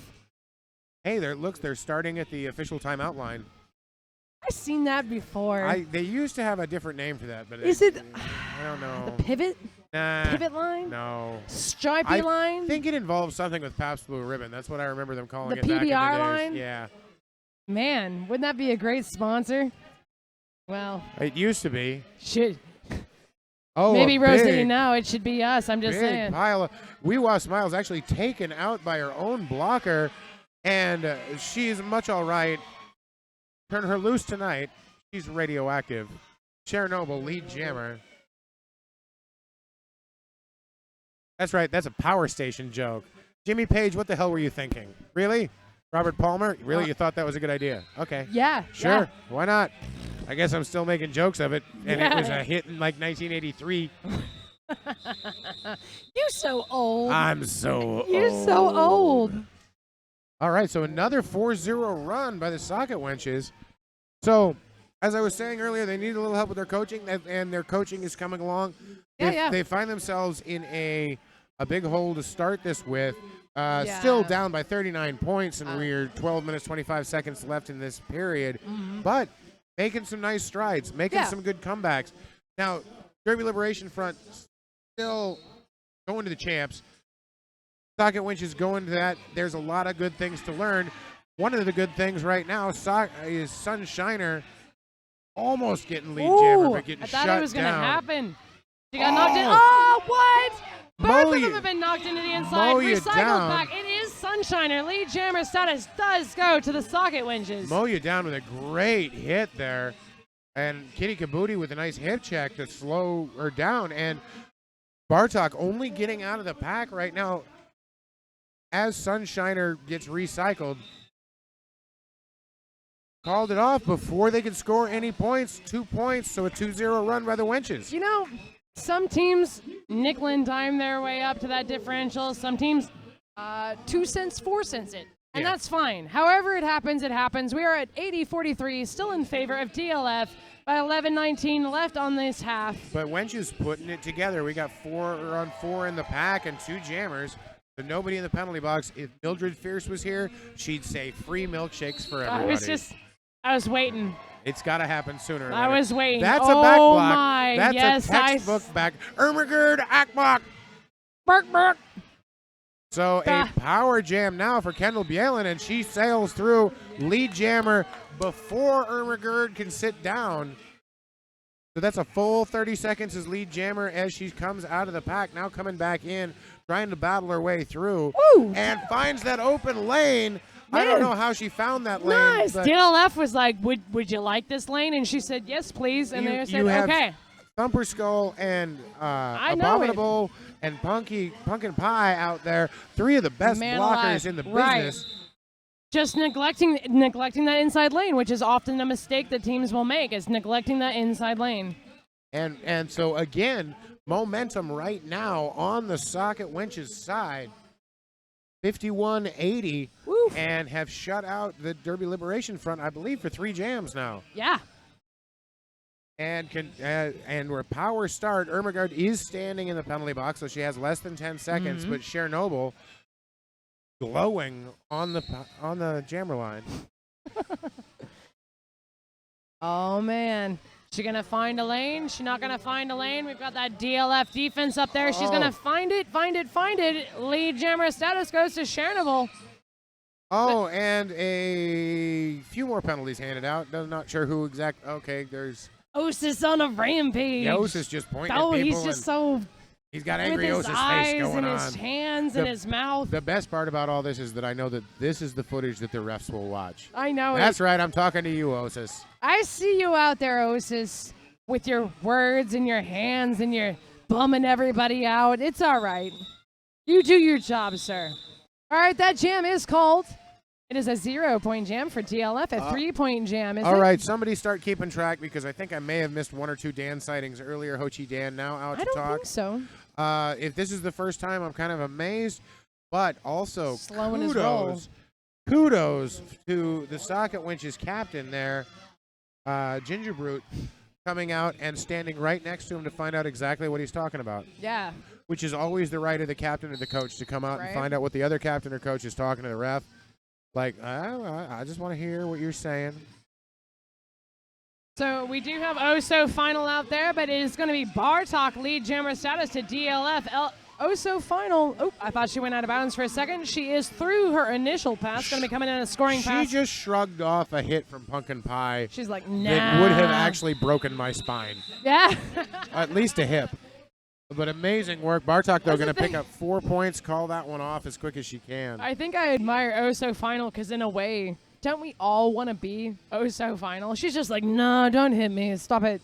Hey, they're starting at the official timeout line. I've seen that before. They used to have a different name for that, but Is it I don't know. the pivot? Nah, Pivot line? No. Stripey I line? think it involves something with Pabst Blue Ribbon. That's what I remember them calling The it back in the PBR days. line? Yeah. Man, wouldn't that be a great sponsor? Well, It used to be. should Oh, maybe a Rose City big, now. It should be us. I'm just big saying. pile of Weewa Smiles actually taken out by her own blocker, and she's much all right. Turn her loose tonight. She's radioactive. Chernobyl lead jammer. That's right. That's a power station joke. Jimmy Page, what the hell were you thinking? Really? Robert Palmer? Really? You thought that was a good idea? Okay. Yeah. Sure. yeah. Why not? I guess I'm still making jokes of it. And it was Yeah. a hit in like 1983. You so old. I'm so You're so old. All right, so another 4-0 run by the Socket Wenches. So, as I was saying earlier, they need a little help with their coaching, and their coaching is coming along. Yeah. They find themselves in a big hole to start this with. Yeah. Still down by 39 points, and we're 12 minutes, 25 seconds left in this period. But making some nice strides, making Yeah. some good comebacks. Now, Derby Liberation Front still going to the champs. Socket Winches going to that. There's a lot of good things to learn. One of the good things right now is Sunshiner almost getting lead jammer, but getting I shut thought it was going to down. happen. She got knocked in. Oh, what? Both Mow of them you- have been knocked into the inside. mow you Recycled down. back. It is Sunshiner. Lead jammer status does go to the Socket Winches. Mow you down with a great hit there. And Kitty Kabuti with a nice hip check to slow her down. And Bartok only getting out of the pack right now as Sunshiner gets recycled. Called it off before they could score any points. 2 points, so a 2-0 run by the Wenches. You know, some teams nickel and dime their way up to that differential. Some teams 2 cents, 4 cents it. And Yeah. that's fine. However it happens, it happens. We are at 80-43, still in favor of DLF by 11:19 left on this half. But Wenches putting it together. We got 4-on-4 in the pack and 2 jammers. So nobody in the penalty box. If Mildred Fierce was here, she'd say free milkshakes for everybody. I was waiting. It's got to happen sooner. or I later. was waiting. That's oh a back block. my, That's yes, a textbook back. Ermagerd Akbach. Bark, bark. So a Ah. power jam now for Kendall Bielen, and she sails through lead jammer before Ermagerd can sit down. So that's a full 30 seconds as lead jammer as she comes out of the pack, now coming back in, trying to battle her way through, Woo. and finds that open lane. I don't Man. know how she found that lane. Nice. but DLF was like, would you like this lane? And she said, yes, please. And they said, have okay. Thumper Skull and I know it. Abominable and Pumpkin Pie out there. 3 of the best Man blockers alive. in the Right. business. Just neglecting that inside lane, which is often a mistake that teams will make, is neglecting that inside lane. And so again, momentum right now on the Socket Wenches side, 51-80, and have shut out the Derby Liberation Front, I believe, for 3 jams now. Yeah. And we're power start. Ermengarde is standing in the penalty box, so she has less than 10 seconds. But Chernobyl glowing on the jammer line. Oh man, she gonna find a lane? She not gonna find a lane? We've got that DLF defense up there. She's gonna find it. Lead jammer status goes to Chernobyl. Oh, and a few more penalties handed out. I'm not sure who exact. Okay, there's Osis on a rampage. Yeah, Osis just pointing Oh, at people. he's just so. He's got angry with his Osis eyes face going and on. his hands and his mouth. The best part about all this is that I know that this is the footage that the refs will watch. I know. That's right. I'm talking to you, Osis. I see you out there, Osis, with your words and your hands and you're bumming everybody out. It's all right. You do your job, sir. All right, that jam is called. It is a 0-point jam for DLF, a 3-point jam. All right, somebody start keeping track because I think I may have missed 1 or 2 Dan sightings earlier. Ho Chi Dan now out to talk. I don't think so. If this is the first time, I'm kind of amazed, but also Slowing his roll. Kudos to the Socket Winch's captain there, Ginger Brute, coming out and standing right next to him to find out exactly what he's talking about. Yeah. Which is always the right of the captain or the coach to come out and find out what the other captain or coach is talking to the ref. Like, I just want to hear what you're saying. So we do have OSO final out there, but it is going to be Bartok lead jammer status to DLF. OSO final. Oh, I thought she went out of bounds for a second. She is through her initial pass. Going to be coming in a scoring pass. She just shrugged off a hit from Pumpkin Pie. She's like, nah. That would have actually broken my spine. Yeah. At least a hip. But amazing work. Bartok, though, going to pick up 4 points, call that one off as quick as she can. I think I admire OSO final because in a way, don't we all want to be OSO final? She's just like, no, don't hit me. Stop it.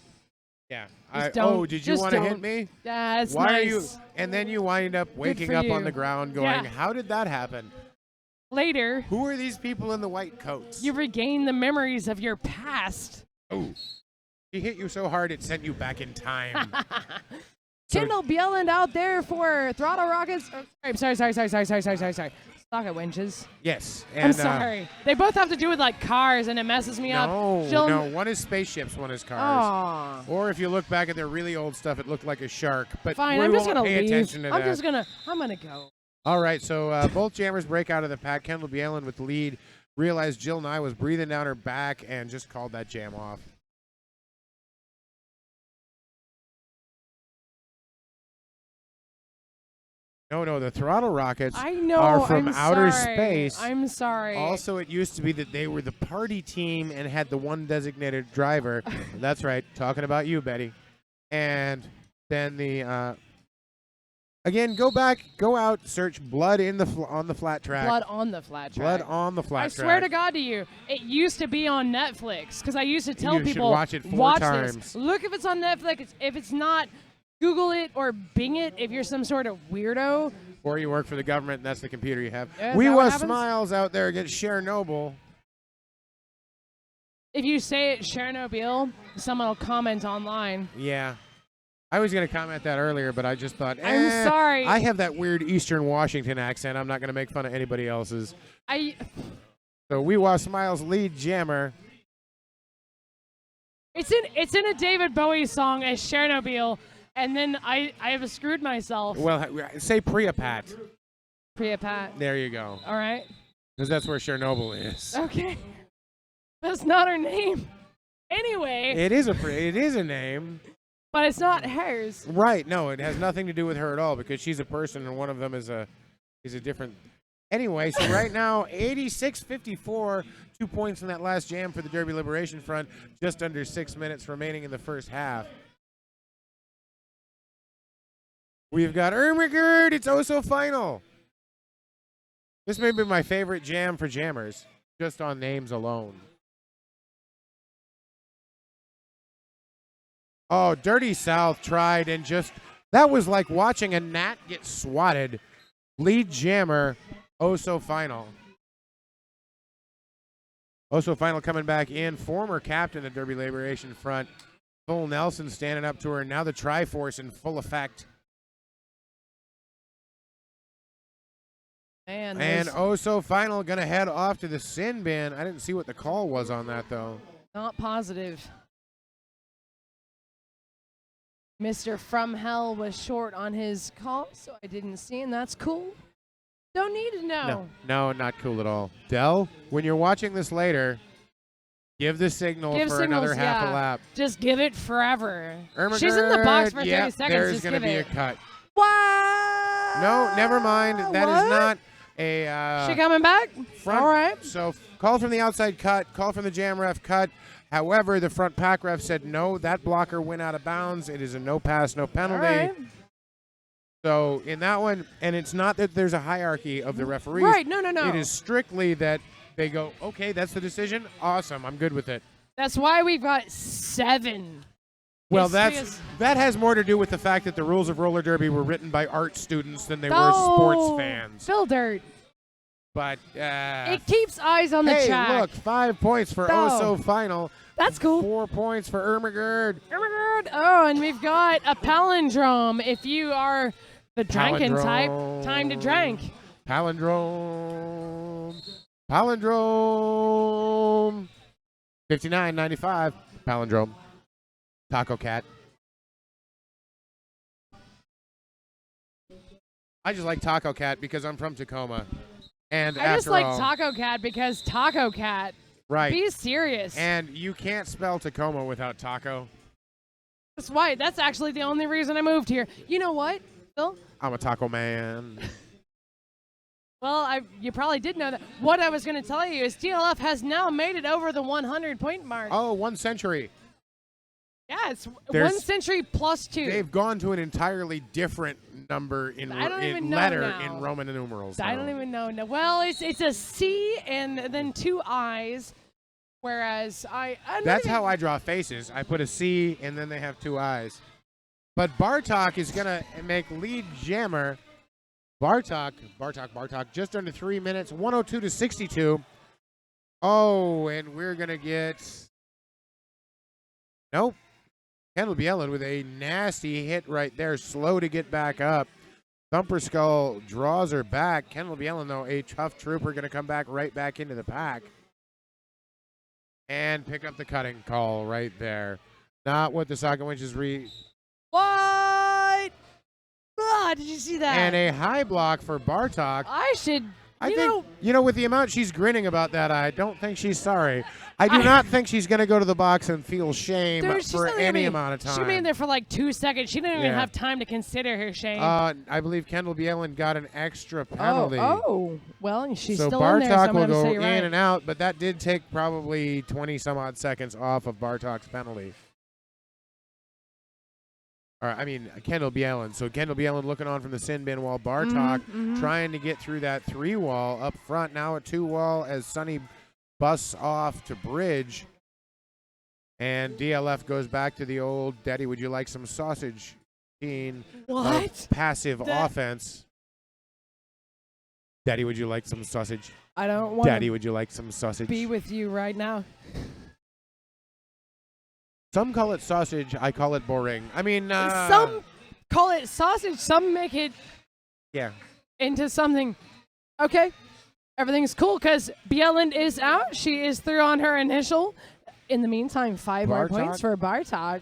Yeah. Did you want to hit me? Yeah, it's Why nice. are you? And then you wind up waking up on the ground going, how did that happen? Later. Who are these people in the white coats? You regain the memories of your past. Oh. He hit you so hard it sent you back in time. Kendall Bieland out there for Throttle Rockets. Oh, sorry. Socket Winches. Yes. And, I'm sorry. They both have to do with like cars, and it messes me up. No. One is spaceships, one is cars. Aww. Or if you look back at their really old stuff, it looked like a shark. But fine, we I'm just won't gonna pay leave. attention to that. I'm gonna go. All right, so both jammers break out of the pack. Kendall Bielan with the lead. Realized Jill Nye was breathing down her back and just called that jam off. No, the Throttle Rockets are from outer space. I'm sorry. Also, it used to be that they were the party team and had the one designated driver. That's right, talking about you, Betty. And then the again, go out, search blood on the flat track. Blood on the flat track. Blood on the flat I track. swear to God to you, it used to be on Netflix because I used to tell You should people watch it 4 watch times. this. Look if it's on Netflix. If it's not, Google it or Bing it if you're some sort of weirdo. Or you work for the government and that's the computer you have. Yeah, We is that what was happens? Smiles out there against Chernobyl. If you say it Chernobyl, someone will comment online. Yeah. I was going to comment that earlier, but I just thought, I'm sorry. I have that weird Eastern Washington accent. I'm not going to make fun of anybody else's. So We Was Smiles lead jammer. It's in a David Bowie song as Chernobyl, and then I have screwed myself. Well, say Priapat. Priapat. There you go. All right. Because that's where Chernobyl is. Okay. That's not her name. Anyway. It is a name. But it's not hers. Right. No, it has nothing to do with her at all because she's a person and one of them is a different. Anyway, so right now, 86-54, 2 points in that last jam for the Derby Liberation Front. Just under 6 minutes remaining in the first half. We've got Ermengarde. It's also final. This may be my favorite jam for jammers, just on names alone. Oh, Dirty South tried and that was like watching a gnat get swatted. Lead jammer, oh so final. Also, final coming back in, former captain of Derby Liberation Front, Full Nelson standing up to her. Now the Triforce in full effect. Man, And those- final going to head off to the sin bin. I didn't see what the call was on that, though. not positive. Mr. From Hell was short on his call, so I didn't see, and that's cool. Don't need to know. No, not cool at all. Dell, when you're watching this later, give the signal Give for signals, another half a yeah. lap. Just give it forever. Ermengarde, She's in the box for 30 yeah, seconds. there's Just going to give be it. a cut. What? No, never mind. That is What? not a She coming back? front. All right. So call from the outside cut, call from the jam ref cut. However, the front pack ref said no, that blocker went out of bounds. It is a no pass, no All penalty. right. So in that one, and it's not that there's a hierarchy of the referees. Right. No. It is strictly that they go, okay, that's the decision. Awesome, I'm good with it. That's why we've got 7. Well, It's because- that has more to do with the fact that the rules of roller derby were written by art students than they were Oh, sports fans. Phil Dirt. But It keeps eyes on the hey, track. look, 5 points for No. Oh So Final. That's cool. 4 points for Ermengarde. Oh, and we've got a palindrome. If you are the drinking type, time to drink. Palindrome. Palindrome. 59.95. Palindrome. Taco Cat. I just like Taco Cat because I'm from Tacoma. And I just after like all, Taco Cat because Taco Cat. right. Be serious. And you can't spell Tacoma without taco. That's why. That's actually the only reason I moved here. You know what, Phil? I'm a taco man. Well, you probably did know that. What I was going to tell you is DLF has now made it over the 100-point mark. Oh, 1 century. Yeah, it's There's- 1 century plus 2. They've gone to an entirely different number in, I don't even in know letter now. in Roman numerals. I don't even know. No. Well, it's a C and then 2 I's, whereas That's how I draw faces. I put a C and then they have 2 eyes. But Bartok is going to make lead jammer. Bartok, just under 3 minutes, 102 to 62. Oh, and we're going to get. Nope. Kendall Bielen with a nasty hit right there, slow to get back up. Thumper Skull draws her back. Kendall Bielen, though, a tough trooper, going to come back right back into the pack. And pick up the cutting call right there. Not what the Saga Winches What? Ah, did you see that? And a high block for Bartok. I should. I think, with the amount she's grinning about that, I don't think she's sorry. I do not think she's going to go to the box and feel shame Dude, she's for not any even- amount of time. She made there for like 2 seconds. She didn't even Yeah. have time to consider her shame. I believe Kendall Bielen got an extra penalty. Oh, well, she's so still in there, so Bartok I'm will gonna go say in you're right. and out, but that did take probably 20-some-odd seconds off of Bartok's penalty. Kendall Bielen. So Kendall Bielen looking on from the sin bin while Bartok trying to get through that 3-wall up front. Now a 2-wall as Sonny busts off to bridge. And DLF goes back to the old, Daddy, would you like some sausage? Scene of What? passive offense. Daddy, would you like some sausage? I don't want Daddy, to would you like some sausage? be with you right now. Some call it sausage. I call it boring. Some call it sausage. Some make it Yeah. into something. Okay. Everything's cool because Bielen is out. She is through on her initial. In the meantime, 5 more Bartok? points for Bartok.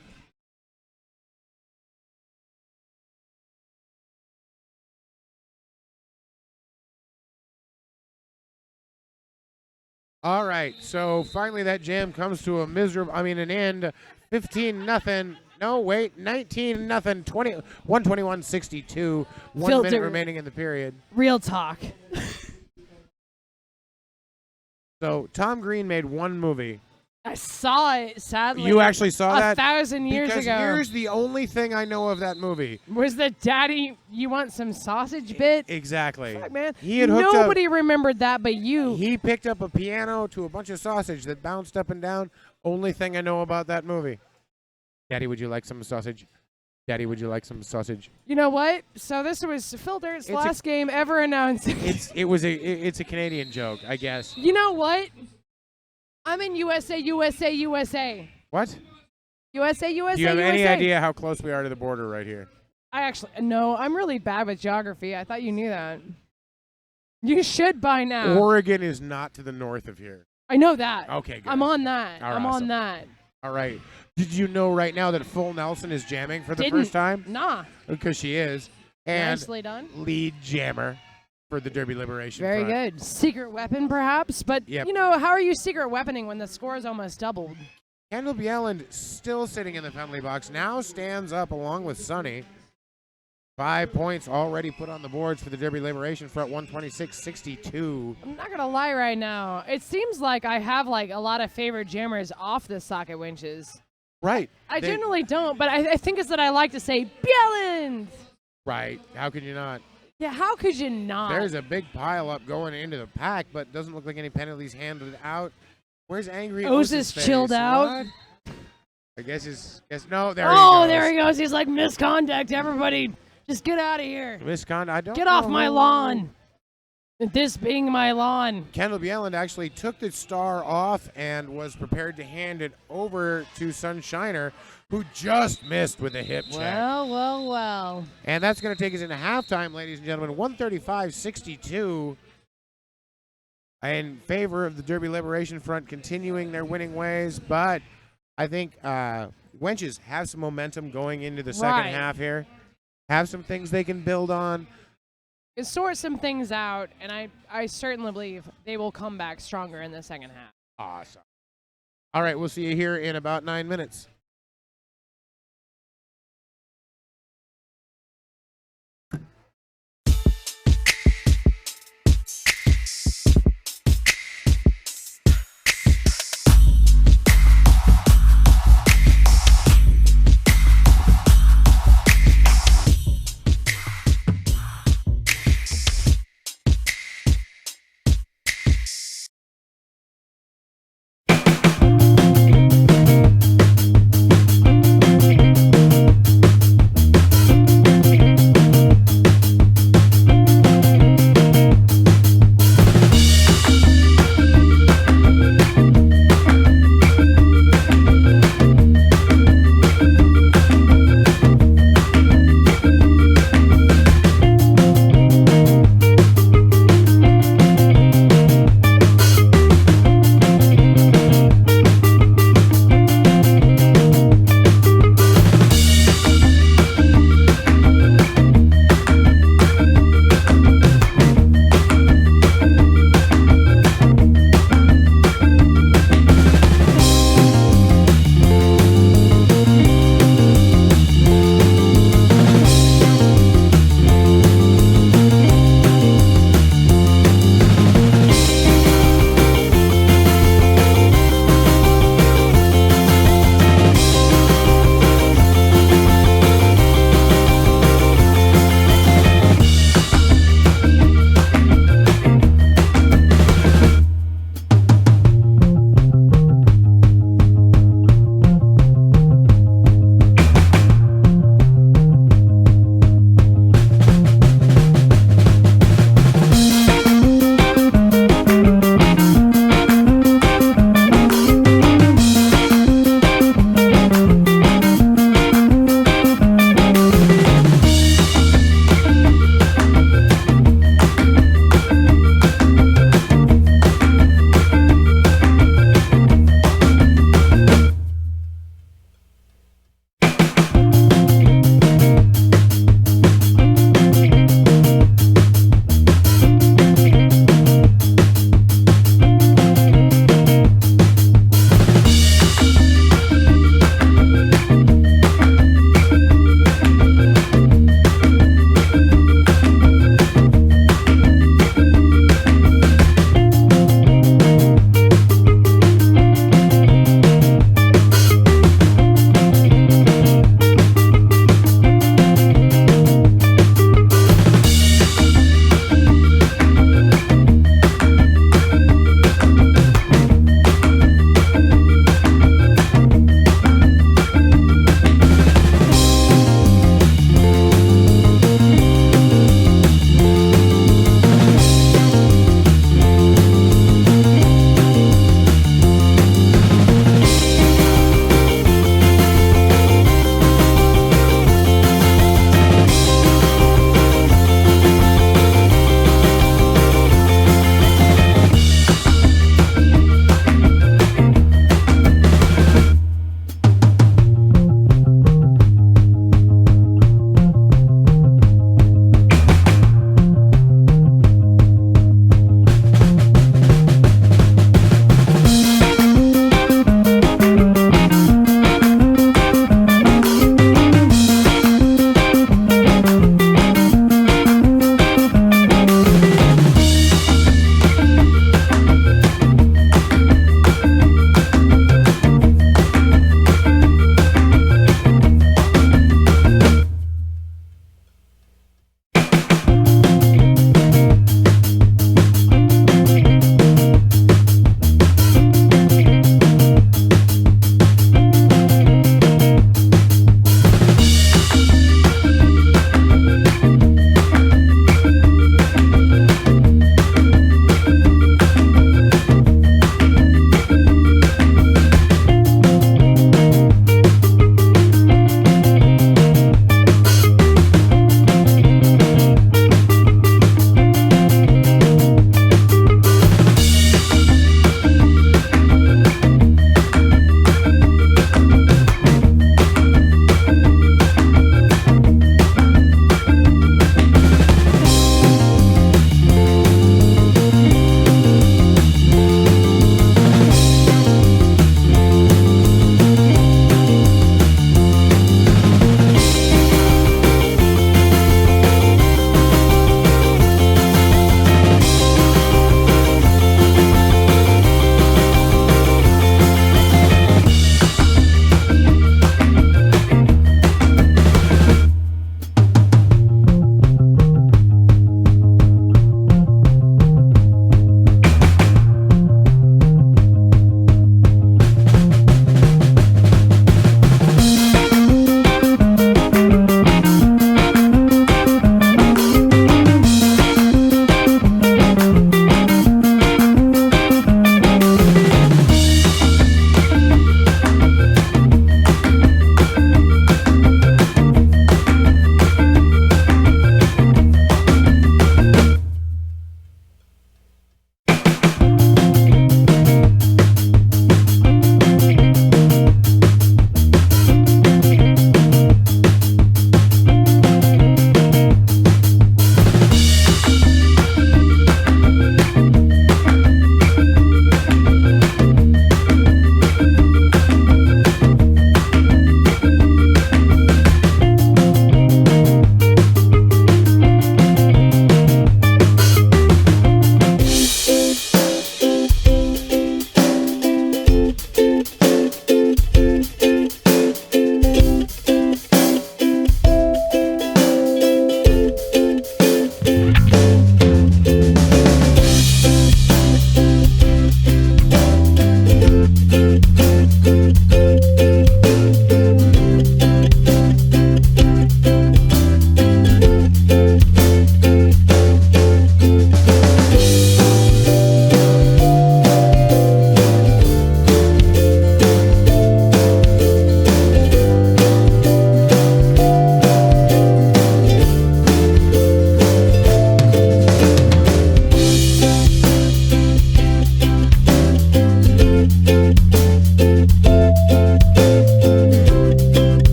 All right. So finally that jam comes to an end. 15-0. No, wait. 19-0. 121-62. 1 Filter. minute remaining in the period. Real talk. So Tom Green made one movie. I saw it, sadly. You actually saw that? 1,000 years Because ago. here's the only thing I know of that movie. Was the daddy, you want some sausage bit? Exactly. Fuck, man. He had hooked Nobody remembered that but you. He picked up a piano to a bunch of sausage that bounced up and down. Only thing I know about that movie. Daddy, would you like some sausage? Daddy, would you like some sausage? You know what? So this was Phil Dirt's It's a- last game ever announced. It's a Canadian joke, I guess. You know what? I'm in USA, USA, USA. What? USA, USA, Do you have USA. any idea how close we are to the border right here? I actually, no, I'm really bad with geography. I thought you knew that. You should by now. Oregon is not to the north of here. I know that. Okay, good. I'm on that. All right, I'm awesome. on that. All right. Did you know right now that Full Nelson is jamming for the Didn't. first time? Nah. Because she is. And Nicely done. lead jammer for the Derby Liberation Very Front. good. Secret weapon, perhaps. But, Yep. you know, how are you secret weaponing when the score is almost doubled? Kendall Bjelland still sitting in the penalty box. Now stands up along with Sonny. 5 points already put on the boards for the Derby Liberation Front, 126-62. I'm not going to lie right now. It seems like I have, like, a lot of favorite jammers off the socket winches. Right. I They- generally don't, but I think it's that I like to say, Bjelland! Right. How could you not? Yeah, how could you not? There's a big pile up going into the pack, but doesn't look like any penalties handed out. Where's Angry O's O's is chilled out. What? I guess no, there he Oh, goes. there he goes. He's like, misconduct. Everybody, just get out of here. Misconduct. I don't Get off know my who- lawn. This being my lawn. Kendall Bjelland actually took the star off and was prepared to hand it over to Sunshiner, who just missed with a hip check. Well. And that's going to take us into halftime, ladies and gentlemen. 135-62 in favor of the Derby Liberation Front, continuing their winning ways. But I think Wenches have some momentum going into the second Right. half here. Have some things they can build on. Can sort some things out, and I certainly believe they will come back stronger in the second half. Awesome. All right, we'll see you here in about 9 minutes.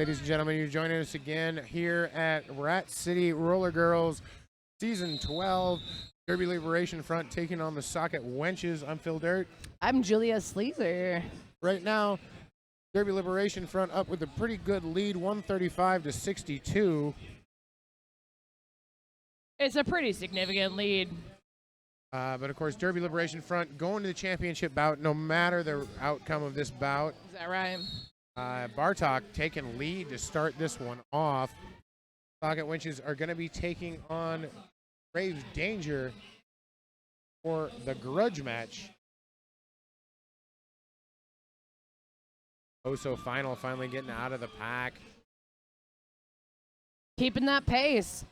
ladies and gentlemen. You're joining us again here at Rat City Roller Girls Season 12. Derby Liberation Front taking on the Socket Wenches. I'm Phil Dirt. I'm Julia Sleazer. Right now, Derby Liberation Front up with a pretty good lead, 135 to 62. It's a pretty significant lead. But of course, Derby Liberation Front going to the championship bout no matter the outcome of this bout. Is that right? Bartok taking lead to start this one off. Socket Wenches are going to be taking on Grave Danger for the grudge match. Oh, so finally getting out of the pack. Keeping that pace.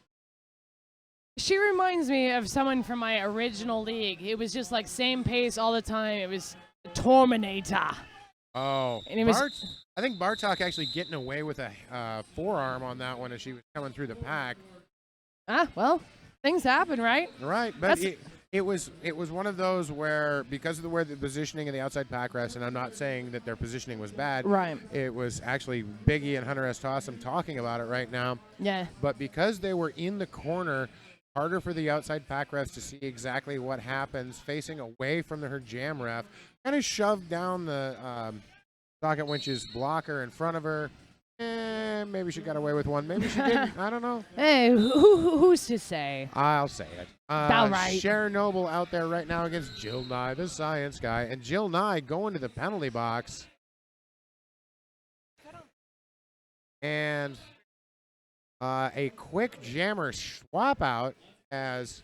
She reminds me of someone from my original league. It was just like same pace all the time. It was Terminator. Oh, And it was I think Bartok actually getting away with a forearm on that one as she was coming through the pack. Well, things happen, right? Right, but it was one of those where, because of the way the positioning of the outside pack refs, and I'm not saying that their positioning was bad. Right. It was actually Biggie and Hunter S. Tossum talking about it right now. Yeah. But because they were in the corner, harder for the outside pack refs to see exactly what happens, facing away from her jam ref, kind of shoved down the Socket Wench's blocker in front of her. Maybe she got away with one. Maybe she didn't. I don't know. Hey, who's to say? I'll say it. All right. Sharon Noble out there right now against Jill Nye, the science guy. And Jill Nye going to the penalty box. And a quick jammer swap out as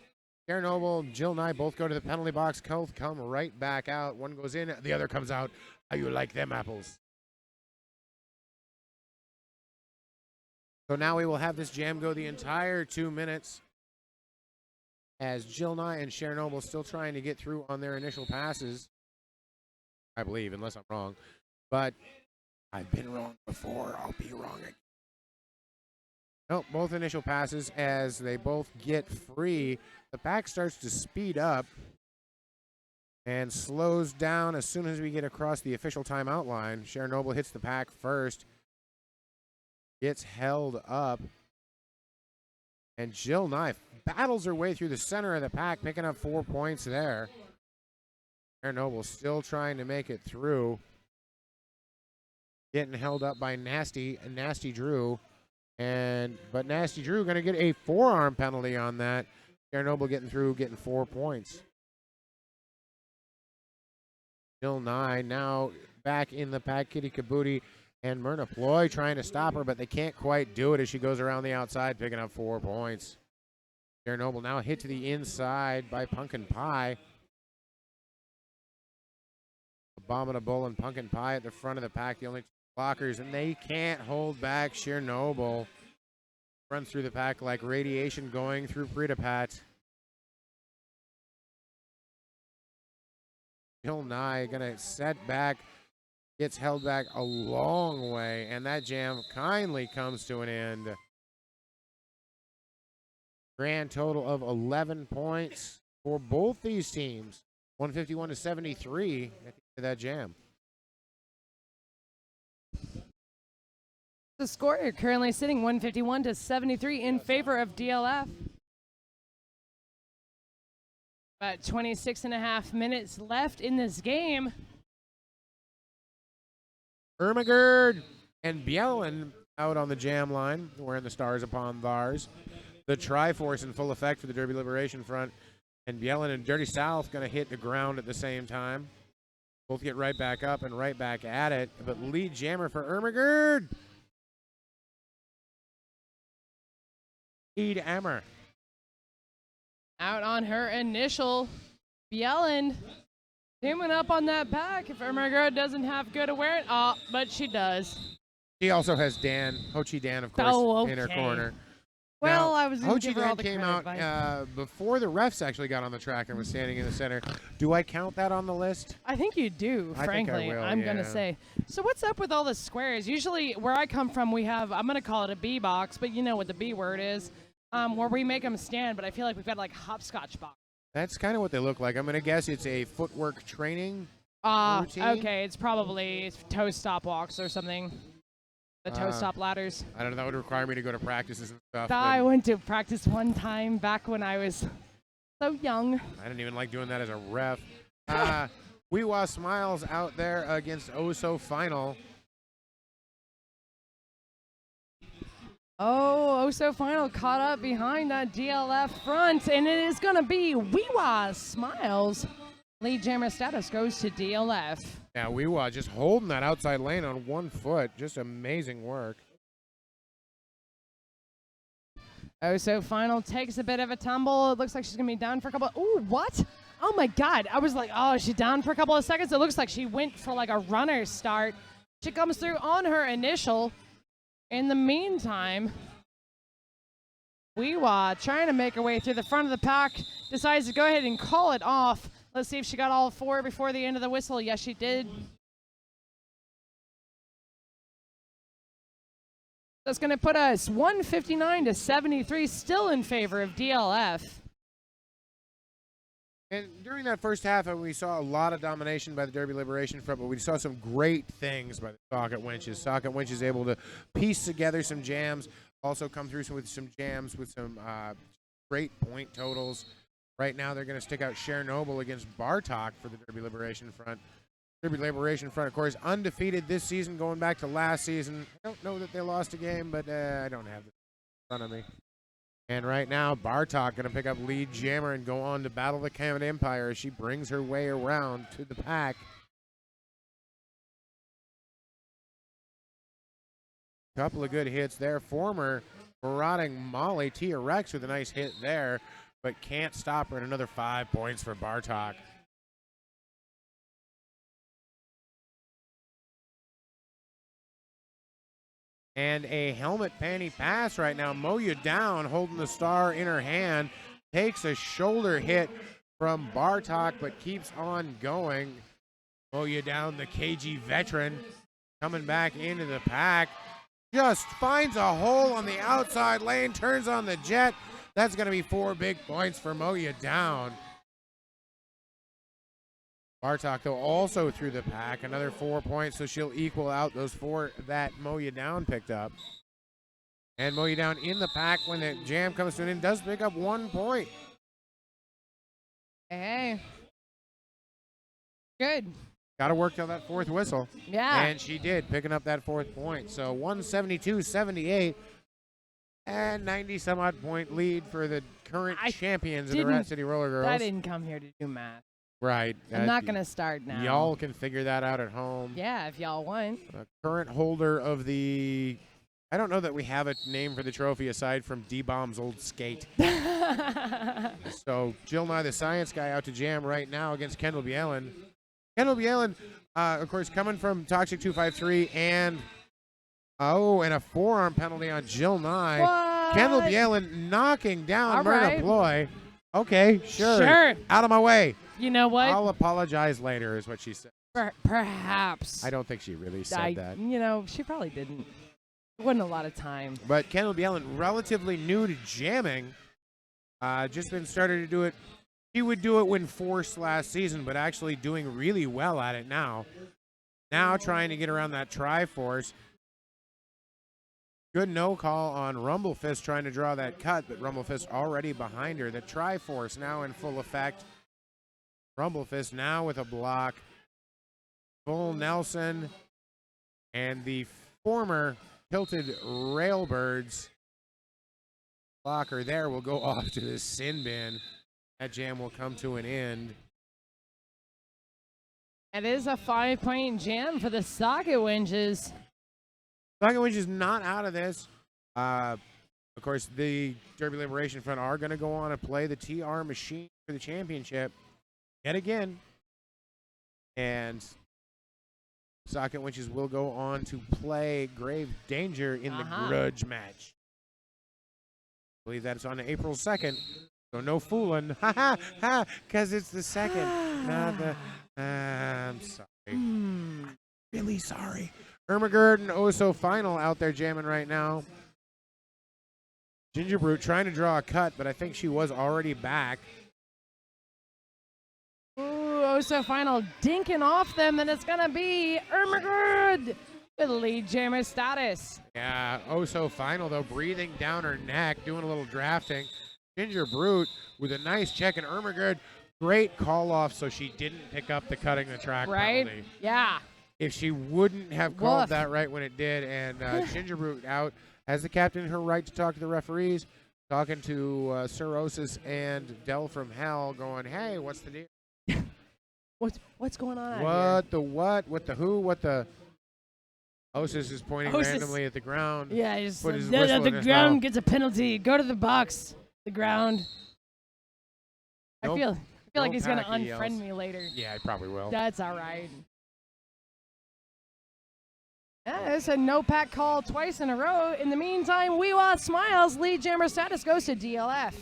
Sharon Noble and Jill Nye both go to the penalty box. Both come right back out. One goes in, the other comes out. How you like them apples? So now we will have this jam go the entire 2 minutes as Jill Nye and Sharon Noble still trying to get through on their initial passes. I believe, unless I'm wrong. But I've been wrong before. I'll be wrong again. Nope, both initial passes as they both get free. The pack starts to speed up and slows down as soon as we get across the official timeout line. Sharon Noble hits the pack first. Gets held up. And Jill Nye battles her way through the center of the pack, picking up 4 points there. Sharon Noble still trying to make it through. Getting held up by Nasty Drew. But Nasty Drew going to get a forearm penalty on that. Sharon Noble getting through, getting 4 points. Jill Nye now back in the pack. Kitty Kabuti and Myrna Ploy trying to stop her, but they can't quite do it as she goes around the outside, picking up 4 points. Sharon Noble now hit to the inside by Pumpkin Pie. Abominable and Pumpkin Pie at the front of the pack, the only two blockers, and they can't hold back Sharon Noble. Runs through the pack like radiation going through Pritapat. Jill Nye gonna set back. Gets held back a long way, and that jam kindly comes to an end. Grand total of 11 points for both these teams. 151 to 73 at the end of that jam. The score currently sitting 151 to 73 in favor of DLF. About 26 and a half minutes left in this game. Ermagerd and Bjellen out on the jam line, wearing the stars upon theirs. The Triforce in full effect for the Derby Liberation Front. And Bjellen and Dirty South going to hit the ground at the same time. Both get right back up and right back at it. But lead jammer for Ermagerd. Lead hammer. Out on her initial. Bjellen teaming up on that pack if Ermagerd doesn't have good awareness. But she does. She also has Dan, Ho Chi Dan, of course, in her corner. Well, now, I was going to give her all the came credit. out before the refs actually got on the track and was standing in the center. Do I count that on the list? I think you do, frankly. I think I will, I'm going to yeah. say. So what's up with all the squares? Usually where I come from, we have, I'm going to call it a B box, but you know what the B word is, where we make them stand, but I feel like we've got like hopscotch box. That's kind of what they look like. I'm going to guess it's a footwork training routine. Okay, it's probably toe stop walks or something. The toe stop ladders. I don't know. That would require me to go to practices and stuff. I went to practice one time back when I was so young. I didn't even like doing that as a ref. Weewa Smiles out there against Oso Final. Oh, Oso Final caught up behind that DLF front, and it is going to be Weewa Smiles. Lead jammer status goes to DLF. Yeah, Weewa just holding that outside lane on 1 foot. Just amazing work. Oso Final takes a bit of a tumble. It looks like she's going to be down for a couple. Ooh, what? Oh, my God. I was like, oh, is she down for a couple of seconds? It looks like she went for like a runner start. She comes through on her initial. In the meantime, Weewa trying to make her way through the front of the pack, decides to go ahead and call it off. Let's see if she got all 4 before the end of the whistle. Yes, she did. That's going to put us 159 to 73, still in favor of DLF. And during that first half, we saw a lot of domination by the Derby Liberation front, but we saw some great things by the Socket Winches. Socket Winches able to piece together some jams, also come through with some jams with some great point totals. Right now, they're going to stick out Chernobyl against Bartok for the Derby Liberation front. Derby Liberation front, of course, undefeated this season going back to last season. I don't know that they lost a game, but I don't have it in front of me. And right now, Bartok going to pick up lead jammer and go on to battle the Kamen Empire as she brings her way around to the pack. Couple of good hits there. Former marauding Molly Tia Rex with a nice hit there, but can't stop her. And another 5 points for Bartok. And a helmet panty pass right now. Moya down, holding the star in her hand. Takes a shoulder hit from Bartok, but keeps on going. Moya down, the KG veteran, coming back into the pack. Just finds a hole on the outside lane, turns on the jet. That's going to be 4 big points for Moya down. Bartok, though, also through the pack, another 4 points, so she'll equal out those 4 that Moya Down picked up. And Moya Down in the pack when the jam comes to an end does pick up 1 point. Hey. Good. Got to work till that 4th whistle. Yeah. And she did, picking up that 4th point. So 172-78 and 90-some-odd point lead for the current champions of the Rat City Roller Girls. I didn't come here to do math. Right. I'm not going to start now. Y'all can figure that out at home. Yeah, if y'all want. Current holder of the... I don't know that we have a name for the trophy aside from D-Bomb's old skate. So Jill Nye, the science guy, out to jam right now against Kendall Bielen. Kendall Bielen, of course, coming from Toxic 253 and a forearm penalty on Jill Nye. What? Kendall Bielen knocking down All Myrna right. Ploy. Okay, sure. Sure. Out of my way. You know what? I'll apologize later is what she said. Perhaps. I don't think she really said that. You know, she probably didn't. It wasn't a lot of time. But Kendall Bielen, relatively new to jamming, just been started to do it. She would do it when forced last season, but actually doing really well at it now. Now trying to get around that Triforce. Good no call on Rumblefist trying to draw that cut, but Rumblefist already behind her. The Triforce now in full effect. Rumblefist now with a block. Full Nelson and the former Tilted Railbirds blocker there will go off to the sin bin. That jam will come to an end. It is a 5-point jam for the Socket Winches. Socket Winch is not out of this. Of course, the Derby Liberation Front are going to go on and play the TR Machine for the championship yet again. And Socket Winches will go on to play Grave Danger in the grudge match. I believe that's on April 2nd. So no fooling. Ha ha ha, because it's the 2nd. Not the. I'm sorry. I'm really sorry. Ermagerd and Oso Final out there jamming right now. Ginger Brute trying to draw a cut, but I think she was already back. Ooh, Oso Final dinking off them, and it's going to be Ermagerd With lead jammer status. Yeah, oh so final though, breathing down her neck, doing a little drafting. Ginger Brute with a nice check, and Ermagerd, great call off, so she didn't pick up the cutting the track Right? penalty. Yeah. If she wouldn't have called Woof. that right when it did, and Ginger Brute out, has the captain her right to talk to the referees, talking to Sir Osis and Del from Hell, going, hey, what's the deal? What's going on? What the what? What the who? What the? Osis is pointing Osis. randomly at the ground. Yeah, he's Put his the whistle in his ground mouth. gets a penalty. Go to the box. The ground. Nope. I feel like No he's gonna pack, he yells. unfriend me later. Yeah, I probably will. That's all right. Yeah, it's a no pack call twice in a row. In the meantime, Weewa Smiles lead jammer status goes to DLF.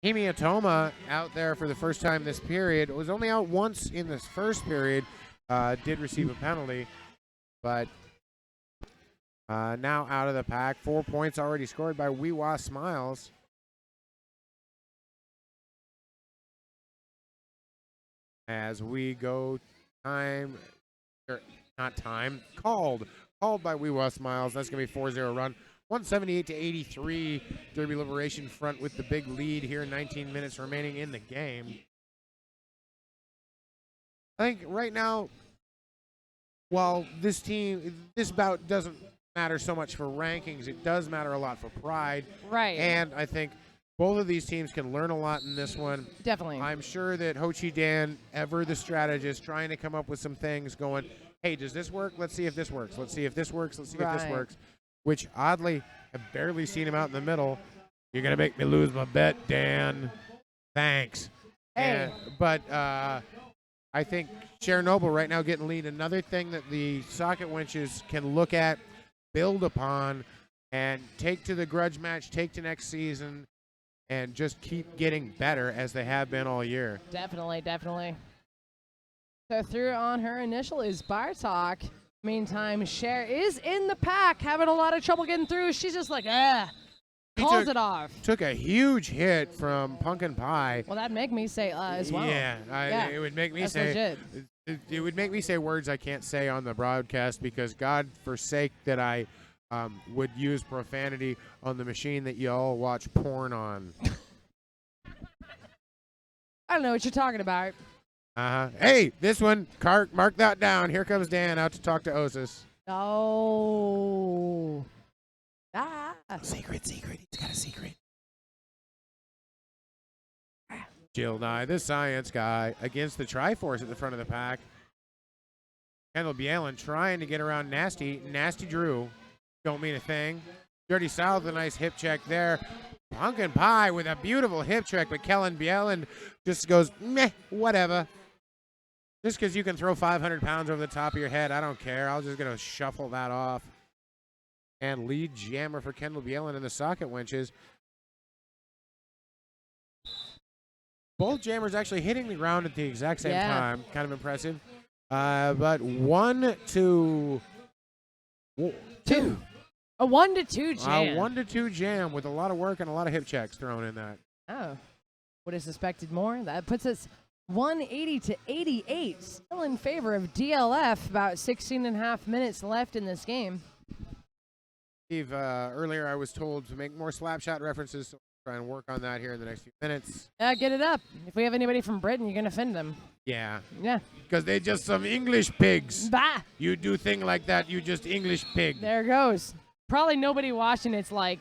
Hemiatoma out there for the first time this period. It was only out once in this first period. Did receive a penalty, but now out of the pack. 4 points already scored by Weewa Smiles. As we go called by Weewa Smiles. That's going to be 4-0 run. 178 to 83. Derby Liberation front with the big lead here. 19 minutes remaining in the game. I think right now, while this bout doesn't matter so much for rankings, it does matter a lot for pride. Right. And I think both of these teams can learn a lot in this one. Definitely. I'm sure that Ho Chi Dan, ever the strategist, trying to come up with some things going, hey, does this work? Let's see if this works. Let's see if this works. Let's see if this Right. works. Which, oddly, I've barely seen him out in the middle. You're going to make me lose my bet, Dan. Thanks. Hey. But I think Chernobyl right now getting lead. Another thing that the socket winches can look at, build upon, and take to the grudge match, take to next season, and just keep getting better as they have been all year. Definitely, definitely. So through on her initial is Bartok. Meantime, Cher is in the pack, having a lot of trouble getting through. She's just like, He calls took- it off. Took a huge hit from Pumpkin Pie. Well, that'd make me say as well. Yeah, it would make me That's say legit. it would make me say words I can't say on the broadcast, because God forsake that I would use profanity on the machine that you all watch porn on. I don't know what you're talking about. Hey, this one, mark that down. Here comes Dan out to talk to Osis. Oh. Secret. He's got a secret. Jill Nye, the science guy, against the Triforce at the front of the pack. Kendall Bielan trying to get around Nasty. Nasty Drew. Don't mean a thing. Dirty Sal with a nice hip check there. Pumpkin Pie with a beautiful hip check, but Kellen Bielan just goes, meh, whatever. Just because you can throw 500 pounds over the top of your head, I don't care. I'm just going to shuffle that off. And lead jammer for Kendall Bielan in the socket winches. Both jammers actually hitting the ground at the exact same time. Kind of impressive. But 1 to 2. A 1-2 jam. 1-2 jam with a lot of work and a lot of hip checks thrown in that. Oh. Would have suspected more. That puts us 180 to 88. Still in favor of DLF. About 16 and a half minutes left in this game. Steve, earlier I was told to make more slap shot references, so I'll try and work on that here in the next few minutes. Get it up. If we have anybody from Britain, you're going to offend them. Yeah. Yeah. Because they just some English pigs. Bah. You do thing like that, you just English pig. There goes. Probably nobody watching. It's like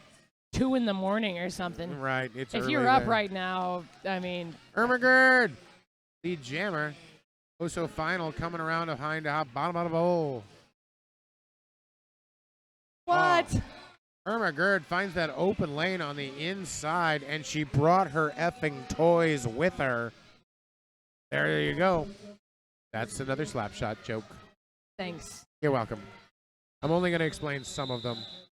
2 in the morning or something. Right. It's If early you're up there. right now, I mean. Ermagerd, lead jammer. Also final coming around behind the bottom of the bowl. What? Ermagerd finds that open lane on the inside, and she brought her effing toys with her. There you go. That's another slap shot joke. Thanks. You're welcome. I'm only going to explain some of them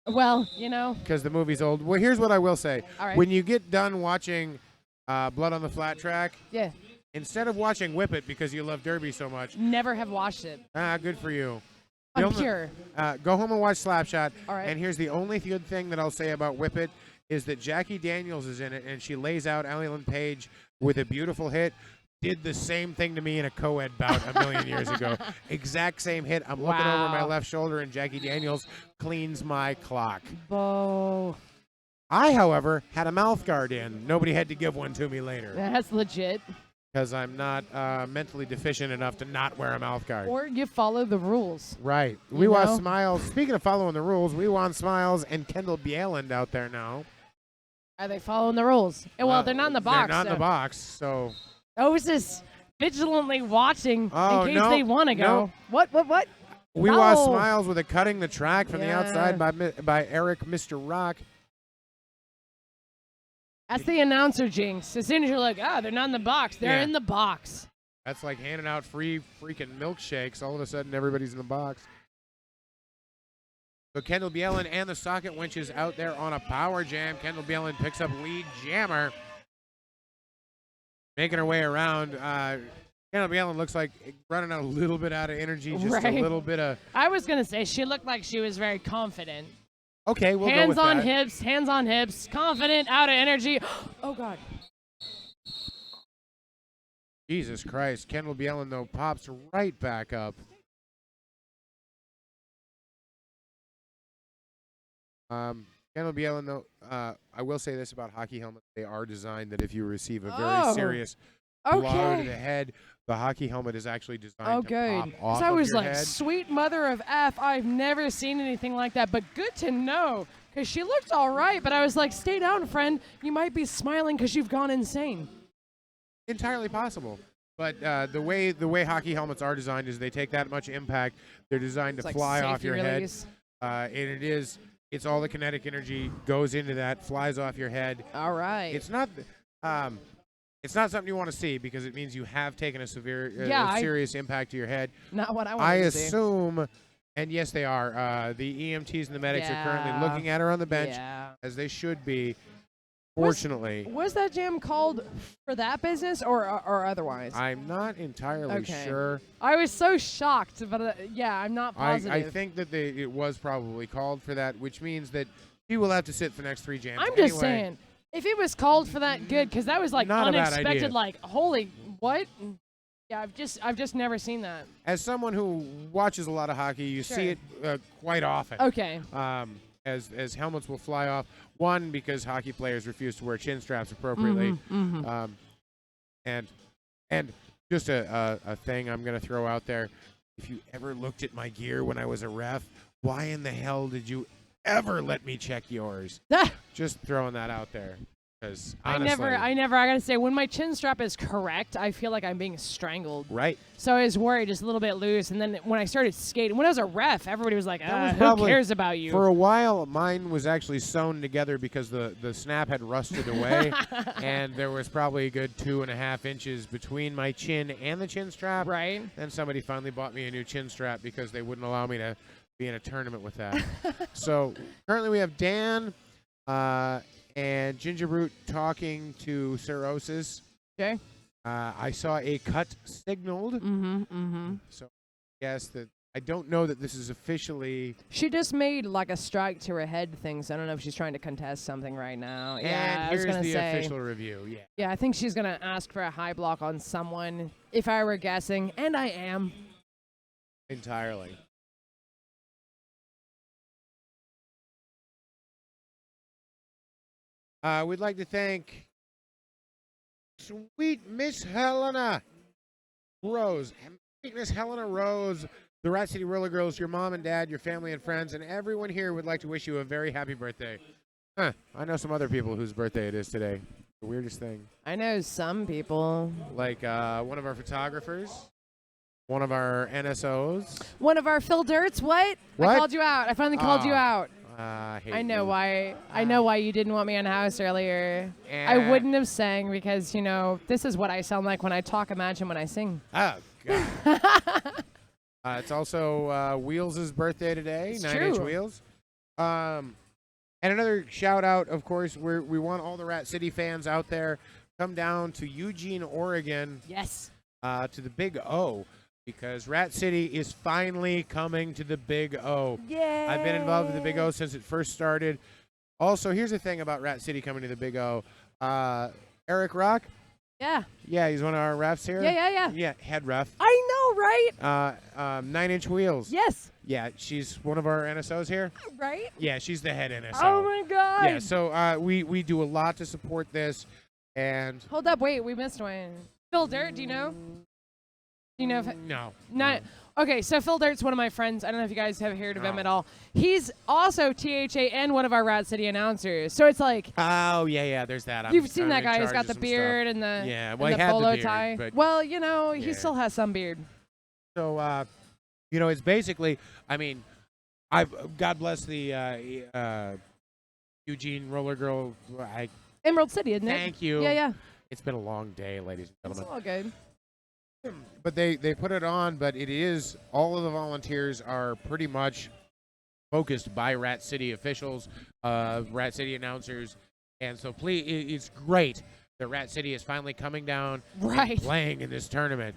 Well, you know. because the movie's old. Well, here's what I will say. All right. When you get done watching Blood on the Flat Track, Yeah. instead of watching Whip It because you love Derby so much, Never have watched it. good for you. I'm pure. Go home and watch Slapshot. All right. And here's the only good thing that I'll say about Whip It is that Jackie Daniels is in it, and she lays out Ellen Page with a beautiful hit. did the same thing to me in a co-ed bout a million years ago. Exact same hit. I'm looking over my left shoulder, and Jackie Daniels cleans my clock. Bo. I, however, had a mouth guard in. Nobody had to give one to me later. That's legit. Because I'm not mentally deficient enough to not wear a mouth guard. Or you follow the rules. Right. You We want know? Smiles. Speaking of following the rules, we want Smiles and Kendall Bieland out there now. Are they following the rules? Well, they're not in the box. They're not in so- the box, so. I was just vigilantly watching Oh, in case no, they want to go. no. What? We No. watched Smiles with a cutting the track from the Yeah. outside by Eric Mr. Rock. That's the announcer jinx. As soon as you're like, they're not in the box. They're Yeah. in the box. That's like handing out free freaking milkshakes. All of a sudden, everybody's in the box. So Kendall Bielan and the Socket Winches out there on a power jam. Kendall Bielan picks up lead jammer. Making her way around. Kendall Bielan looks like running a little bit out of energy. Just Right. a little bit of. I was going to say she looked like she was very confident. Okay, we'll go Hands with on that. hands on hips, confident, out of energy. Oh, God. Jesus Christ. Kendall Bielan, though, pops right back up. Kendall Bielan, though, I will say this about hockey helmets. They are designed that if you receive a very Oh, serious blow to Okay. the head, the hockey helmet is actually designed Oh, to good. pop off I of was your like, head. sweet mother of F, I've never seen anything like that, but good to know. Because she looked all right, but I was like, stay down, friend. You might be smiling because you've gone insane. Entirely possible. But the way hockey helmets are designed is they take that much impact. They're designed to It's like fly off safety your release. head. And it's all the kinetic energy goes into that, flies off your head. All right. It's not something you want to see because it means you have taken a Yeah, serious impact to your head. Not what I I wanted to see. assume, and yes, they are. The EMTs and the medics are currently Yeah. looking at her on the bench, Yeah. as they should be. Fortunately, Was that jam called for that business or otherwise? I'm not entirely Okay. sure. I was so shocked, but yeah, I'm not I positive. think that it was probably called for that, which means that she will have to sit for the next 3 jams. I'm just Anyway, saying, if it was called for that, good, because that was like Not a bad unexpected. idea. Like, holy, what? Yeah, I've just never seen that. As someone who watches a lot of hockey, you see Sure. it quite often. Okay. As helmets will fly off. One, because hockey players refuse to wear chin straps appropriately. Mhm. And just a thing I'm going to throw out there. If you ever looked at my gear when I was a ref, why in the hell did you ever let me check yours? Just throwing that out there. Because I gotta say, when my chin strap is correct, I feel like I'm being strangled. Right. So I was worried, just a little bit loose. And then when I started skating, when I was a ref, everybody was like, That was who probably- cares about you? For a while, mine was actually sewn together because the snap had rusted away, and there was probably a good 2.5 inches between my chin and the chin strap. Right. Then somebody finally bought me a new chin strap because they wouldn't allow me to be in a tournament with that. So currently we have Dan and Ginger Brute talking to Cirrhosis. Okay. I saw a cut signaled. So yes, that I don't know that this is officially. She just made like a strike to her head thing, so I don't know if she's trying to contest something right now. Yeah, And I was here's gonna the say. official review. Yeah. Yeah, I think she's gonna ask for a high block on someone, if I were guessing, and I am. Entirely. We'd like to thank sweet Miss Helena Rose. Sweet Miss Helena Rose, the Rat City Roller Girls, your mom and dad, your family and friends, and everyone here would like to wish you a very happy birthday. I know some other people whose birthday it is today. The weirdest thing. I know some people. Like one of our photographers, one of our NSOs. One of our Phil Dirts, what? What? I called you out. I finally called you out. I hate I know you. why. I know why you didn't want me on house earlier. I And- wouldn't have sang because, you know, this is what I sound like when I talk. Imagine when I sing. Oh, God. It's also Wheels' birthday today, It's 9-inch true. Wheels. And another shout out, of course, we want all the Rat City fans out there come down to Eugene, Oregon, Yes. to the Big O, because Rat City is finally coming to the Big O. Yeah. I've been involved with the Big O since it first started. Also, here's the thing about Rat City coming to the Big O. Eric Rock, Yeah. Yeah, he's one of our refs here. Yeah. Yeah, head ref. I know, right? 9-inch wheels. Yes. Yeah, she's one of our NSOs here. Right? Yeah, she's the head NSO. Oh my God. Yeah, so we do a lot to support this, and Hold up, wait, we missed one. Phil Dirt, do you know? Do you know? If, no. not. Okay, so Phil Dirt's one of my friends. I don't know if you guys have heard of him No. at all. He's also THA and one of our Rat City announcers. So it's like Oh yeah, there's that. you've seen I'm that in guy. He's charge got of the some beard stuff. and the Yeah, and well, he the had the bolo beard, tie. but- Well, you know, he Yeah. still has some beard. So it's basically. I mean, God bless the Eugene Roller Girl. Emerald City, isn't it? Thank you. Yeah. It's been a long day, ladies and It's gentlemen. all good. But they put it on, but it is all of the volunteers are pretty much focused by Rat City officials, Rat City announcers, and so please, it's great that Rat City is finally coming down Right. and playing in this tournament,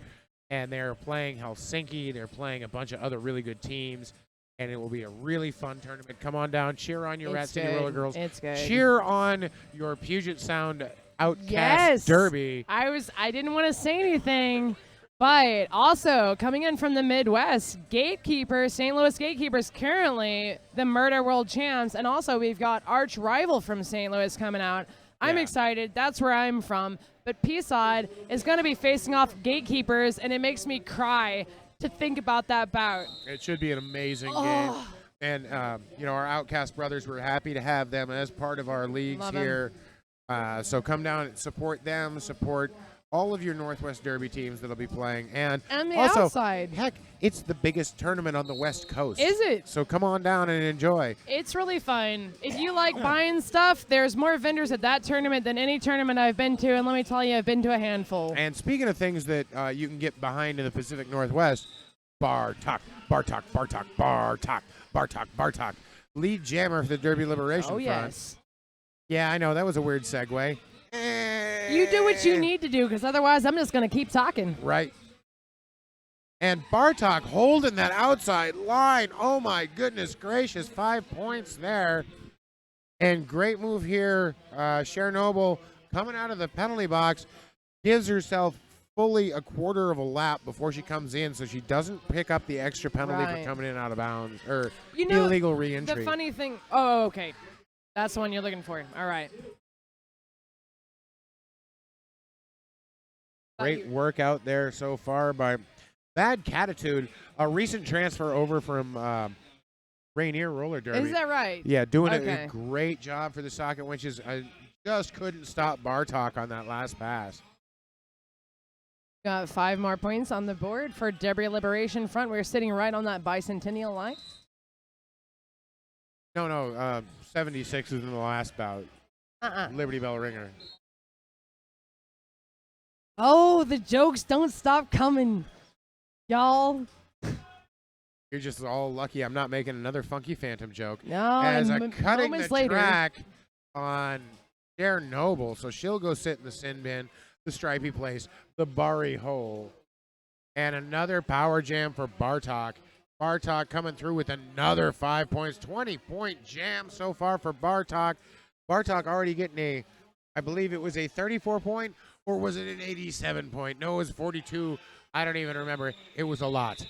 and they're playing Helsinki, they're playing a bunch of other really good teams, and it will be a really fun tournament. Come on down, cheer on your Rat It's City good. Roller Girls, It's good. cheer on your Puget Sound Outcast Yes. Derby. I didn't want to say anything, but also coming in from the Midwest, Gatekeeper, St. Louis Gatekeepers, currently the Murder World Champs, and also we've got arch rival from St. Louis coming out. I'm Yeah. excited. That's where I'm from. But Peaceodd is going to be facing off Gatekeepers, and it makes me cry to think about that bout. It should be an amazing game. Oh, And, our Outcast brothers, we're happy to have them as part of our leagues Love 'em. here. So come down and support them, support all of your Northwest Derby teams that'll be playing. And and the also, outside. heck, it's the biggest tournament on the West Coast. Is it? So come on down and enjoy. It's really fun. If you like buying stuff, there's more vendors at that tournament than any tournament I've been to, and let me tell you, I've been to a handful. And speaking of things that you can get behind in the Pacific Northwest, Bartok. Lead jammer for the Derby Liberation Oh, Front. yes. Yeah, I know. That was a weird segue. You do what you need to do, because otherwise I'm just going to keep talking. Right. And Bartok holding that outside line. Oh, my goodness gracious. 5 points there. And great move here. Chernobyl coming out of the penalty box gives herself fully a quarter of a lap before she comes in, so she doesn't pick up the extra penalty Right. for coming in out of bounds or You know, illegal re-entry. the funny thing. Oh, okay. That's the one you're looking for. All right. Great work out there so far by Bad Catitude, a recent transfer over from Rainier Roller Derby. Is that right? Yeah, doing Okay. a great job for the socket winches. I just couldn't stop Bartok on that last pass. Got 5 more points on the board for Derby Liberation Front. We're sitting right on that bicentennial line. No, 76 was in the last bout. Liberty Bell Ringer. Oh, the jokes don't stop coming, y'all. You're just all lucky I'm not making another Funky Phantom joke. No, As and I'm cutting moments the later. track on Chernobyl, so she'll go sit in the sin bin, the stripey place, the Bari hole. And another power jam for Bartok. Bartok coming through with another 5 points. 20-point jam so far for Bartok. Bartok already getting I believe it was a 34-point, or was it an 87-point? No, it was 42. I don't even remember. It was a lot.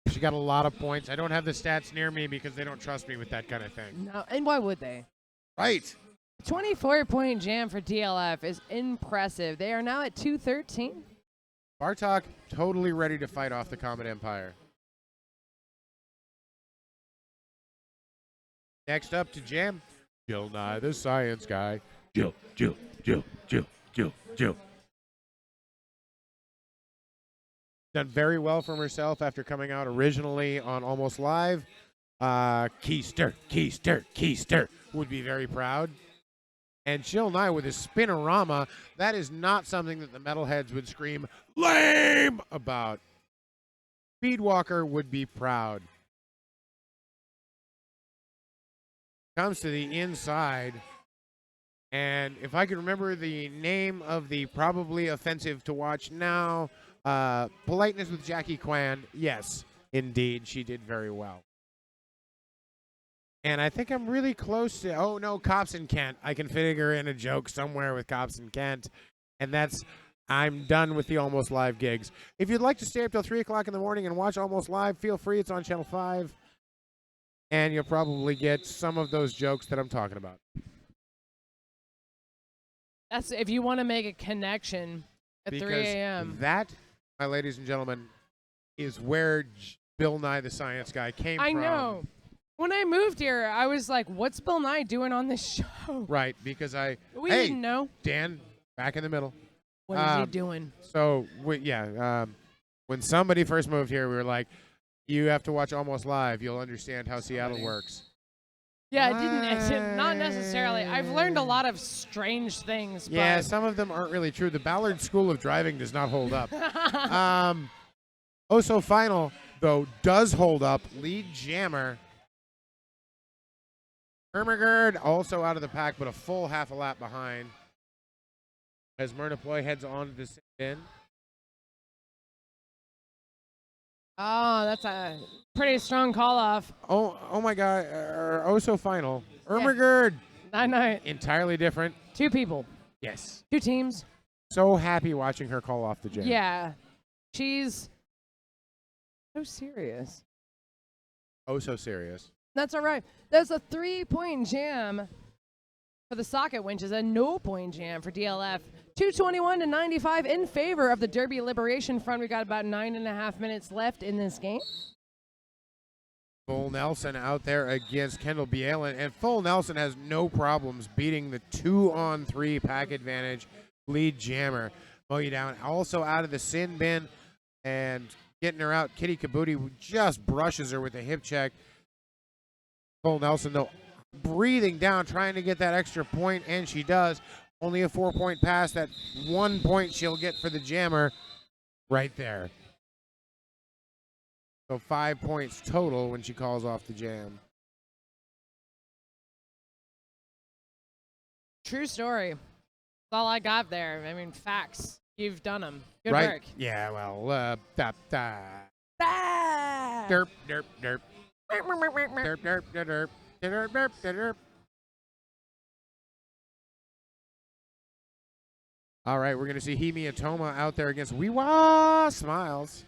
She got a lot of points. I don't have the stats near me because they don't trust me with that kind of thing. No, and why would they? Right. 24-point jam for DLF is impressive. They are now at 213. Bartok totally ready to fight off the Comet Empire. Next up to jam, Jill Nye, the science guy. Jill. Done very well from herself after coming out originally on Almost Live. Keister would be very proud. And Jill Nye with his spinorama, that is not something that the metalheads would scream lame about. Speedwalker would be proud. Comes to the inside. And if I can remember the name of the probably offensive to watch now, Politeness with Jackie Kwan. Yes, indeed, she did very well. And I think I'm really close to, oh no, Cops and Kent. I can figure in a joke somewhere with Cops and Kent. And I'm done with the Almost Live gigs. If you'd like to stay up till 3 o'clock in the morning and watch Almost Live, feel free. It's on Channel 5. And you'll probably get some of those jokes that I'm talking about. That's if you want to make a connection at 3 a.m. That, my ladies and gentlemen, is where Bill Nye the Science Guy came from. I know. When I moved here, I was like, what's Bill Nye doing on this show? Right, because We didn't know. Dan, back in the middle. What is he doing? So, when somebody first moved here, we were like, you have to watch Almost Live. You'll understand how Seattle works. Yeah, it didn't. Not necessarily. I've learned a lot of strange things. Yeah, but some of them aren't really true. The Ballard School of Driving does not hold up. So Final, though, does hold up. Lead jammer. Ermagerd also out of the pack, but a full half a lap behind. As Myrna Ploy heads on to the spin. Oh, that's a pretty strong call off. Oh my God. So Final. Ermagerd. I know. Entirely different. 2 people. Yes. 2 teams. So happy watching her call off the jam. Yeah. She's so serious. Oh, so serious. That's all right. That's a 3-point jam for the socket winches, a no-point jam for DLF. 221 to 95 in favor of the Derby Liberation front. We got about 9.5 minutes left in this game. Full Nelson out there against Kendall Bielen, and Full Nelson has no problems beating the 2-on-3 pack advantage lead jammer. Mow you down. Also out of the sin bin and getting her out. Kitty Kabuti just brushes her with a hip check. Full Nelson, though, breathing down, trying to get that extra point, and she does. Only a 4-point pass. That 1 point she'll get for the jammer right there. So 5 points total when she calls off the jam. True story. That's all I got there. I mean, facts. You've done them. Good Right? work. Yeah, well, Ah! derp, derp, derp. Derp, derp, derp, derp, derp, derp. All right, we're going to see Himi Atoma out there against Weewa Smiles.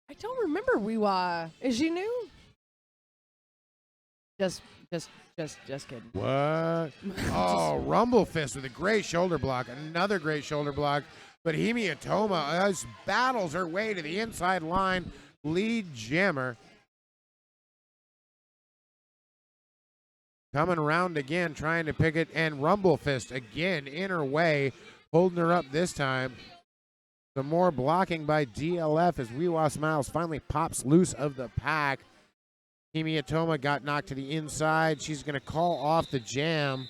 I don't remember Weewa. Is she new? Just kidding. What? Oh, Rumble Fist with a great shoulder block. Another great shoulder block. But Himi Atoma battles her way to the inside line. Lead jammer. Coming around again, trying to pick it. And Rumble Fist again in her way, holding her up this time. Some more blocking by DLF as Weewa Smiles finally pops loose of the pack. Himi Atoma got knocked to the inside. She's going to call off the jam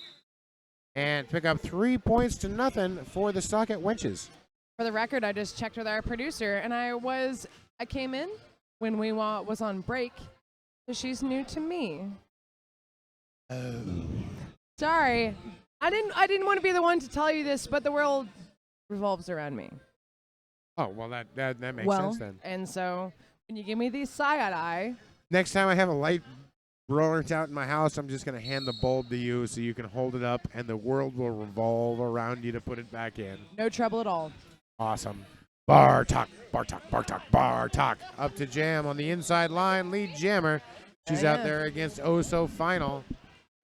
and pick up 3 points to nothing for the Socket Wenches. For the record, I just checked with our producer, and I came in when Weewa was on break, so she's new to me. Oh. Sorry, I didn't want to be the one to tell you this, but the world revolves around me. Oh, well, that makes sense then. And so when you give me the side eye, Next time I have a light burnt out in my house, I'm just going to hand the bulb to you so you can hold it up, and the world will revolve around you to put it back in. no trouble at all. Awesome. Bartok, Bartok, Bartok, Bartok. Up to jam on the inside line. Lead jammer. She's out there against So Final.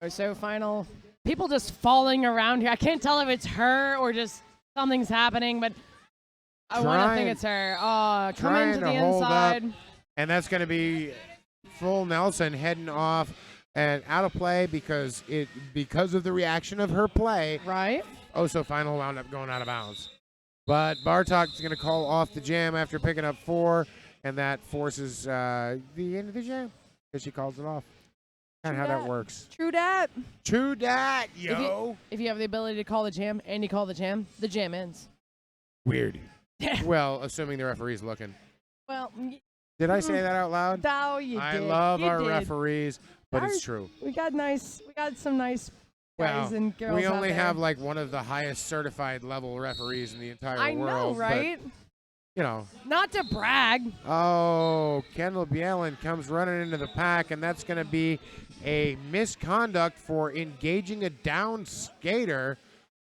So final. People just falling around here. I can't tell if it's her or just something's happening, but I want to think it's her. Come into the inside. And that's going to be Full Nelson heading off and out of play because of the reaction of her play. Right. So Final wound up going out of bounds. But Bartok's going to call off the jam after picking up 4, and that forces the end of the jam because she calls it off. Kind of how that works. True dat. True dat, yo. If you have the ability to call the jam and you call the jam ends. Weird. Well, assuming the referee's looking. Well, Did I say that out loud? no, you I did. love You our did. referees, but it's true. We got some nice guys and girls we out only there. have like one of the highest certified level referees in the entire I world. know, right? But, you know. Not to brag. Oh, Kendall Bielen comes running into the pack, and that's going to be a misconduct for engaging a down skater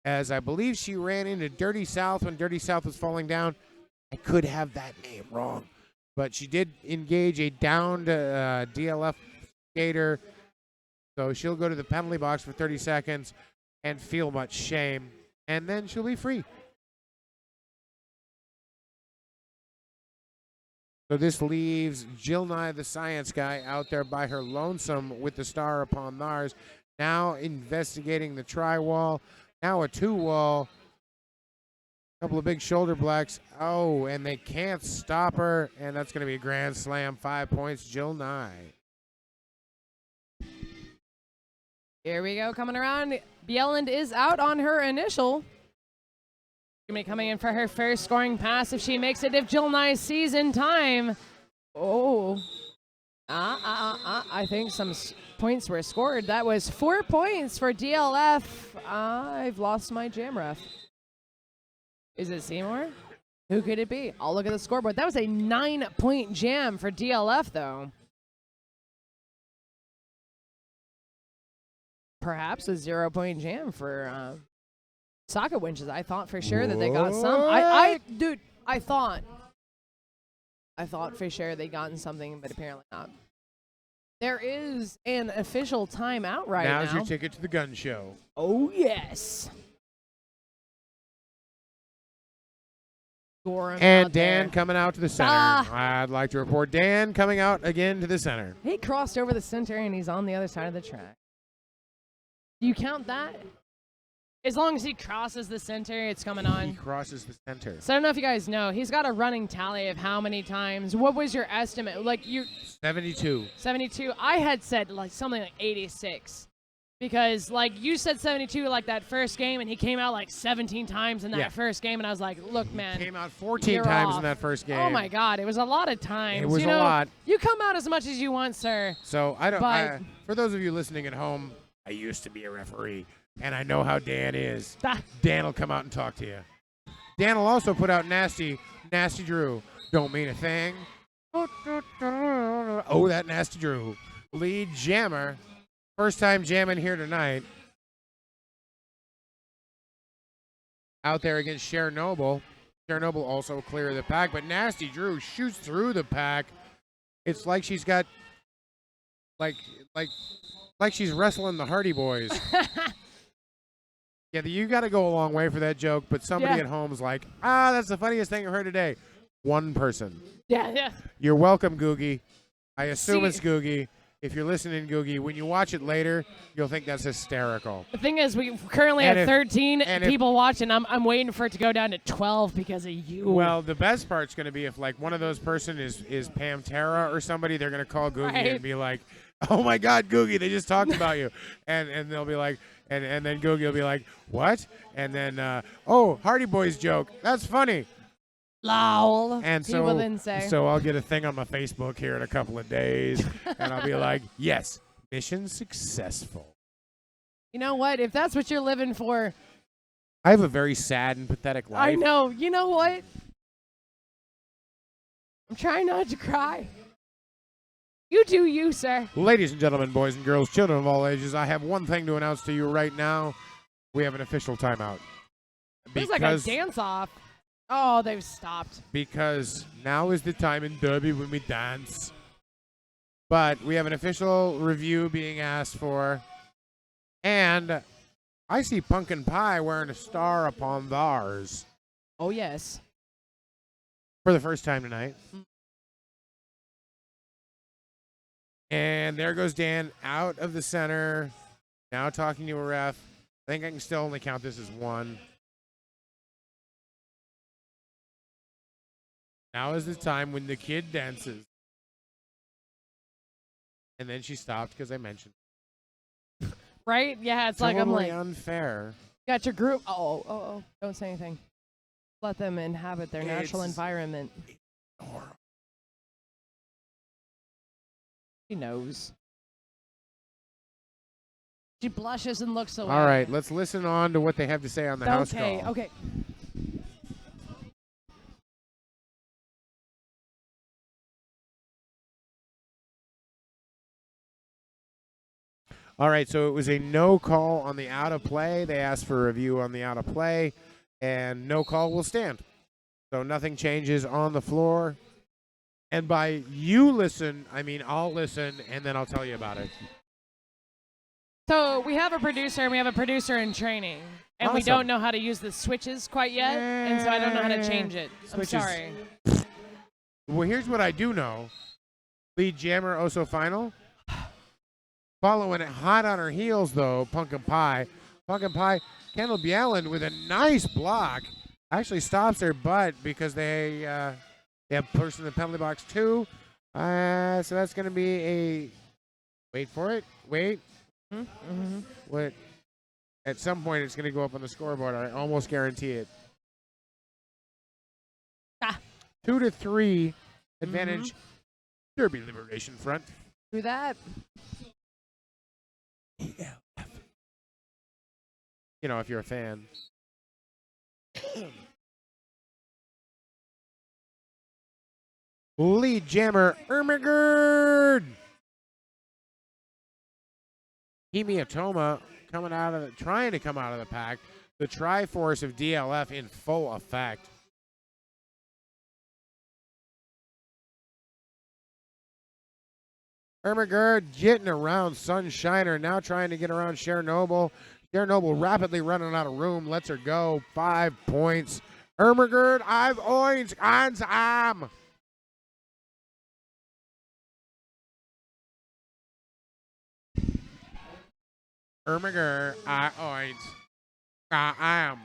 as I believe she ran into Dirty South when Dirty South was falling down. I could have that name wrong, but she did engage a downed DLF skater, so she'll go to the penalty box for 30 seconds and feel much shame, and then she'll be free. So this leaves Jill Nye, the science guy, out there by her lonesome with the star upon theirs. Now investigating the tri-wall. Now a 2-wall. Couple of big shoulder blocks. Oh, and they can't stop her. And that's going to be a grand slam. 5 points, Jill Nye. Here we go, coming around. Bjelland is out on her initial. Gonna be coming in for her first scoring pass if she makes it. If Jill Nye sees in time. Oh. I think some points were scored. That was 4 points for DLF. I've lost my jam ref. Is it Seymour? Who could it be? I'll look at the scoreboard. That was a 9-point jam for DLF, though. Perhaps a 0-point jam for socket winches. I thought for sure that they got some. Dude, I thought for sure they'd gotten something, but apparently not. There is an official timeout right now. Now's your ticket to the gun show. Oh, yes. And Dan coming out to the center. I'd like to report Dan coming out again to the center. He crossed over the center, and he's on the other side of the track. Do you count that? As long as he crosses the center, it's coming on. He crosses the center. So I don't know if you guys know. He's got a running tally of how many times. What was your estimate? Like 72. 72. I had said like something like 86. Because like you said 72 like that first game, and he came out like 17 times in that first game, and I was like, look, man. He came out 14 times in that first game. Oh my God, it was a lot of times. It was a lot. You come out as much as you want, sir. So I don't. For those of you listening at home, I used to be a referee. And I know how Dan is. Dan will come out and talk to you. Dan will also put out Nasty Drew. Don't mean a thing. Oh, that Nasty Drew. Lead jammer. First time jamming here tonight. Out there against Chernobyl. Chernobyl also clear of the pack, but Nasty Drew shoots through the pack. It's like she's got, like she's wrestling the Hardy Boys. Yeah, you got to go a long way for that joke, but somebody at home's like, that's the funniest thing I've heard today. One person. Yeah. You're welcome, Googie. I assume it's Googie. If you're listening, Googie, when you watch it later, you'll think that's hysterical. The thing is, we currently have 13 people watching. I'm waiting for it to go down to 12 because of you. Well, the best part's going to be if, like, one of those person is Pam Tara or somebody, they're going to call Googie and be like, oh, my God, Googie, they just talked about you. And they'll be like, and then Googie will be like, what? And then, Hardy Boys joke. That's funny. Lol. And he will then say. So I'll get a thing on my Facebook here in a couple of days, and I'll be like, yes, mission successful. You know what? If that's what you're living for. I have a very sad and pathetic life. I know. You know what? I'm trying not to cry. You do you, sir. Ladies and gentlemen, boys and girls, children of all ages, I have one thing to announce to you right now. We have an official timeout. It's like a dance-off. Oh, they've stopped. Because now is the time in Derby when we dance. But we have an official review being asked for. And I see Pumpkin Pie wearing a star upon theirs. Oh, yes. For the first time tonight. And there goes Dan out of the center. Now talking to a ref. I think I can still only count this as one. Now is the time when the kid dances. And then she stopped because I mentioned. Right? Yeah, it's like I'm like unfair. Got your group. Oh. Don't say anything. Let them inhabit their natural environment. She knows. She blushes and looks away. All right, let's listen on to what they have to say on the house call. Okay. All right, so it was a no call on the out of play. They asked for a review on the out of play, and no call will stand. So nothing changes on the floor. And by you listen, I mean I'll listen, and then I'll tell you about it. So we have a producer, and we have a producer in training. And we Awesome. don't know how to use the switches quite yet, and so I don't know how to change it. Switches. I'm sorry. Well, here's what I do know. Lead jammer Oso final. Following it hot on her heels, though, Pumpkin Pie. Pumpkin Pie, Kendall Bjelland with a nice block. Actually stops their butt because they have person in the penalty box too. So that's going to be a, wait for it, wait. Mm-hmm. What? At some point, it's going to go up on the scoreboard. I almost guarantee it. 2-3 advantage. Derby Liberation Front. Do that. You know, if you're a fan. Lead jammer Ermagerd. Hemiatoma coming out of trying to come out of the pack. The Triforce of DLF in full effect. Ermagerd getting around Sunshiner, now trying to get around Chernobyl. Chernobyl rapidly running out of room, lets her go. 5 points. Ermagerd, I've oins, ans am. Ermagerd, I oins, I am.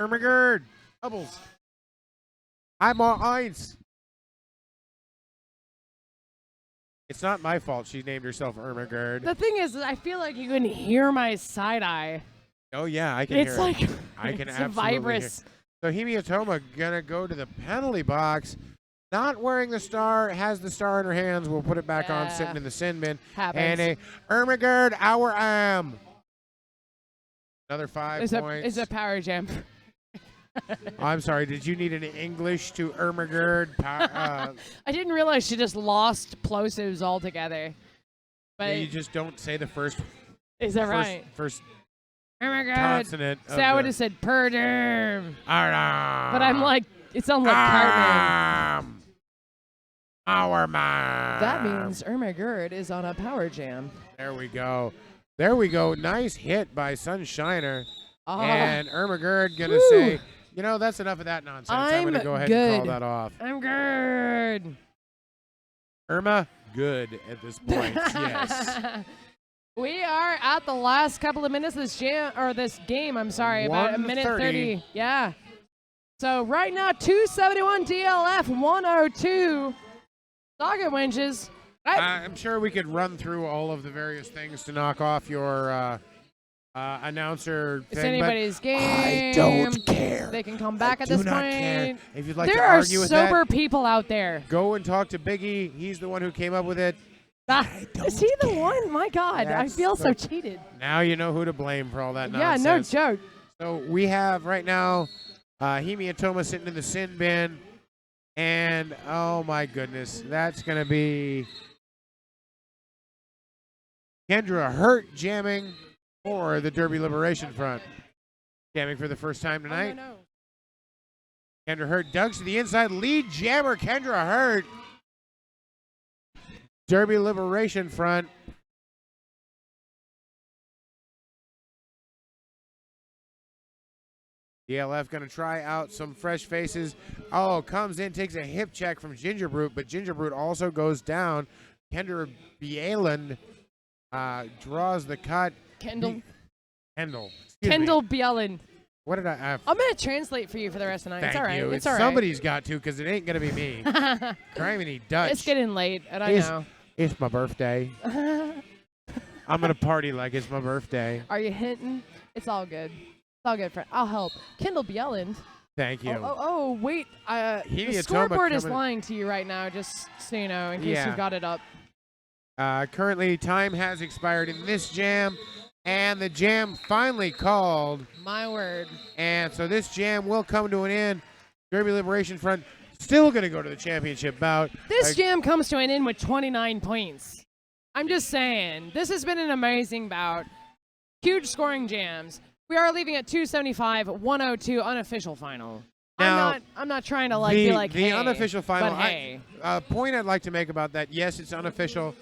Ermagerd, doubles. I'm more oins. It's not my fault she named herself Ermagerd. The thing is, I feel like you can hear my side eye. Oh yeah, I can It's hear like it. I can it's a absolutely hear. virus. So Hemiatoma gonna go to the penalty box, not wearing the star, has the star in her hands. We'll put it back on, Yeah. sitting in the sin bin. Happens. And a Ermagerd, our am. Another 5 It's points. a power jam. I'm sorry, did you need an English to Ermagerd? I didn't realize she just lost plosives altogether. But you just don't say the first is that right? first Oh my god. consonant. So I would have said perderm. But But I'm like, it sounds like Cartman. Our man. That means Ermagerd is on a power jam. There we go. There we go. Nice hit by Sunshiner. Oh, And Ermagerd gonna Woo. say, you know, that's enough of that nonsense. I'm gonna I'm go ahead and call good. that off. I'm good. Irma, good at this point. Yes. We are at the last couple of minutes of this game. I'm sorry, about a minute 30. Yeah. So right now, 271 DLF, 102 Socket Winches. I'm sure we could run through all of the various things to knock off your announcer It's thing. anybody's game. I don't care. They can come back I at do this not point. care. If you'd like There to are argue with sober that, people out there. go and talk to Biggie. He's the one who came up with it. Is he the one? My God, I That's feel so the- cheated. Now you know who to blame for all that Yeah, nonsense. no joke. So we have right now Hemiatoma sitting in the sin bin. And, oh my goodness, that's going to be Kendra Hurt jamming for the Derby Liberation Front. Jamming for the first time tonight. Oh, no. Kendra Hurt dugs to the inside. Lead jammer Kendra Hurt. Derby Liberation Front. DLF going to try out some fresh faces. Oh, comes in, takes a hip check from Ginger Brute, but Ginger Brute also goes down. Kendra Bjelland draws the cut. Kendall Bjelland. What did I have? I'm going to translate for you for the rest of the night. Thank It's all right. you. It's all right. Somebody's got to, because it ain't going to be me. Criminy Dutch. It's getting late, and I It's- know. It's my birthday. I'm going to party like it's my birthday. Are you hinting? It's all good. It's all good, friend. I'll help. Kendall Bjelland. Thank you. Oh, wait. The Hemiatoma scoreboard is coming- lying to you right now, just so you know, in case Yeah. you've got it up. Currently, time has expired in this jam, and the jam finally called. My word. And so this jam will come to an end. Derby Liberation Front still going to go to the championship bout. This jam comes to an end with 29 points. I'm just saying, this has been an amazing bout. Huge scoring jams. We are leaving at 275-102 unofficial final. Now, I'm not trying to like be like the hey, unofficial final. but hey. A point I'd like to make about that. Yes, it's unofficial.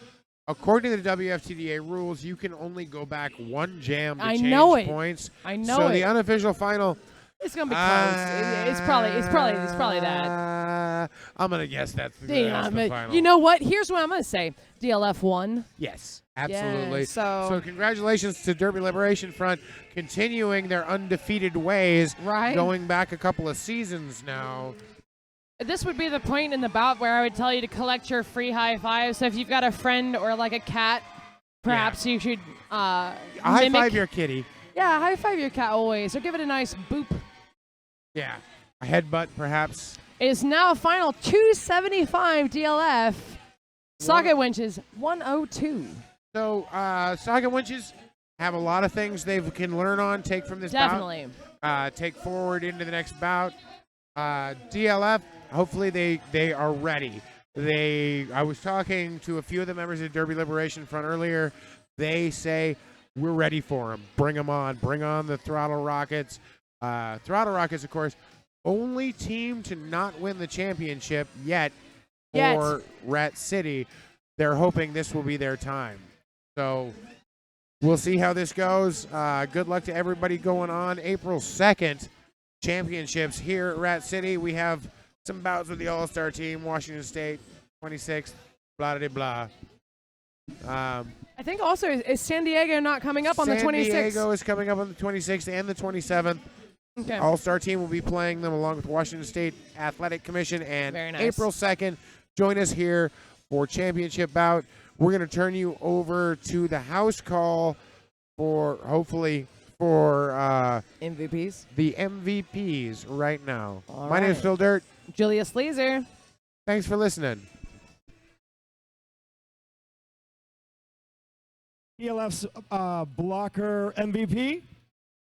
According to the WFTDA rules, you can only go back one jam to change points. I know so it. the unofficial final. It's gonna be close. It's probably that. I'm gonna guess that's the final. You know what? Here's what I'm gonna say. DLF won. Yes, absolutely. Yeah, so congratulations to Derby Liberation Front, continuing their undefeated ways, Right. going back a couple of seasons now. This would be the point in the bout where I would tell you to collect your free high five. So if you've got a friend or like a cat, perhaps you should High mimic. five your kitty. Yeah, high five your cat always. Or give it a nice boop. Yeah, a headbutt perhaps. It is now final 275 DLF. Socket winches 102. So socket winches have a lot of things they can learn on, take from this Definitely. bout, take forward into the next bout. DLF, hopefully they are ready. I was talking to a few of the members of Derby Liberation Front earlier. They say we're ready for them. Bring them on. Bring on the Throttle Rockets. Throttle Rockets, of course, only team to not win the championship yet for Rat City. They're hoping this will be their time. So we'll see how this goes. Good luck to everybody going on April 2nd. Championships here at Rat City. We have some bouts with the All-Star team, Washington State, 26th, blah, blah, blah. I think also, is San Diego not coming up on the 26th? San Diego is coming up on the 26th and the 27th. Okay. All-Star team will be playing them along with Washington State Athletic Commission. And Very nice. April 2nd, join us here for championship bout. We're going to turn you over to the house call for, hopefully, for MVPs. the MVPs right now. All My name is right. Phil Dirt. Julius Leeser. Thanks for listening. DLF's blocker MVP.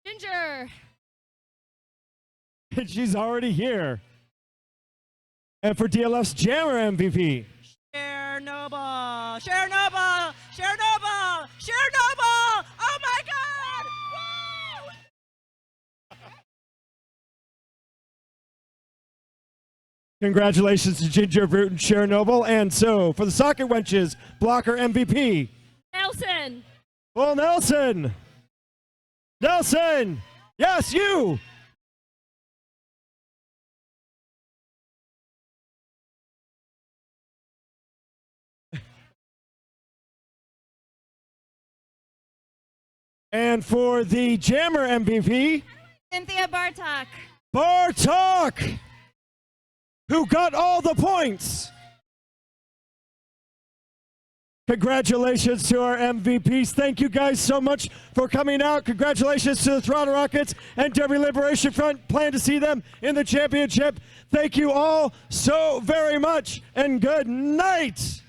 Ginger. She's already here. And for DLF's jammer MVP. Chernobyl. Chernobyl. Chernobyl. Chernobyl. Oh my God. Woo! Congratulations to Ginger Brute and Chernobyl. And so for the Socket Wenches blocker MVP. Nelson. Well, Nelson. Nelson. Yes, you. And for the jammer MVP, Cynthia Bartok. Bartok, who got all the points. Congratulations to our MVPs. Thank you guys so much for coming out. Congratulations to the Throttle Rockets and Derby Liberation Front. Plan to see them in the championship. Thank you all so very much, and good night.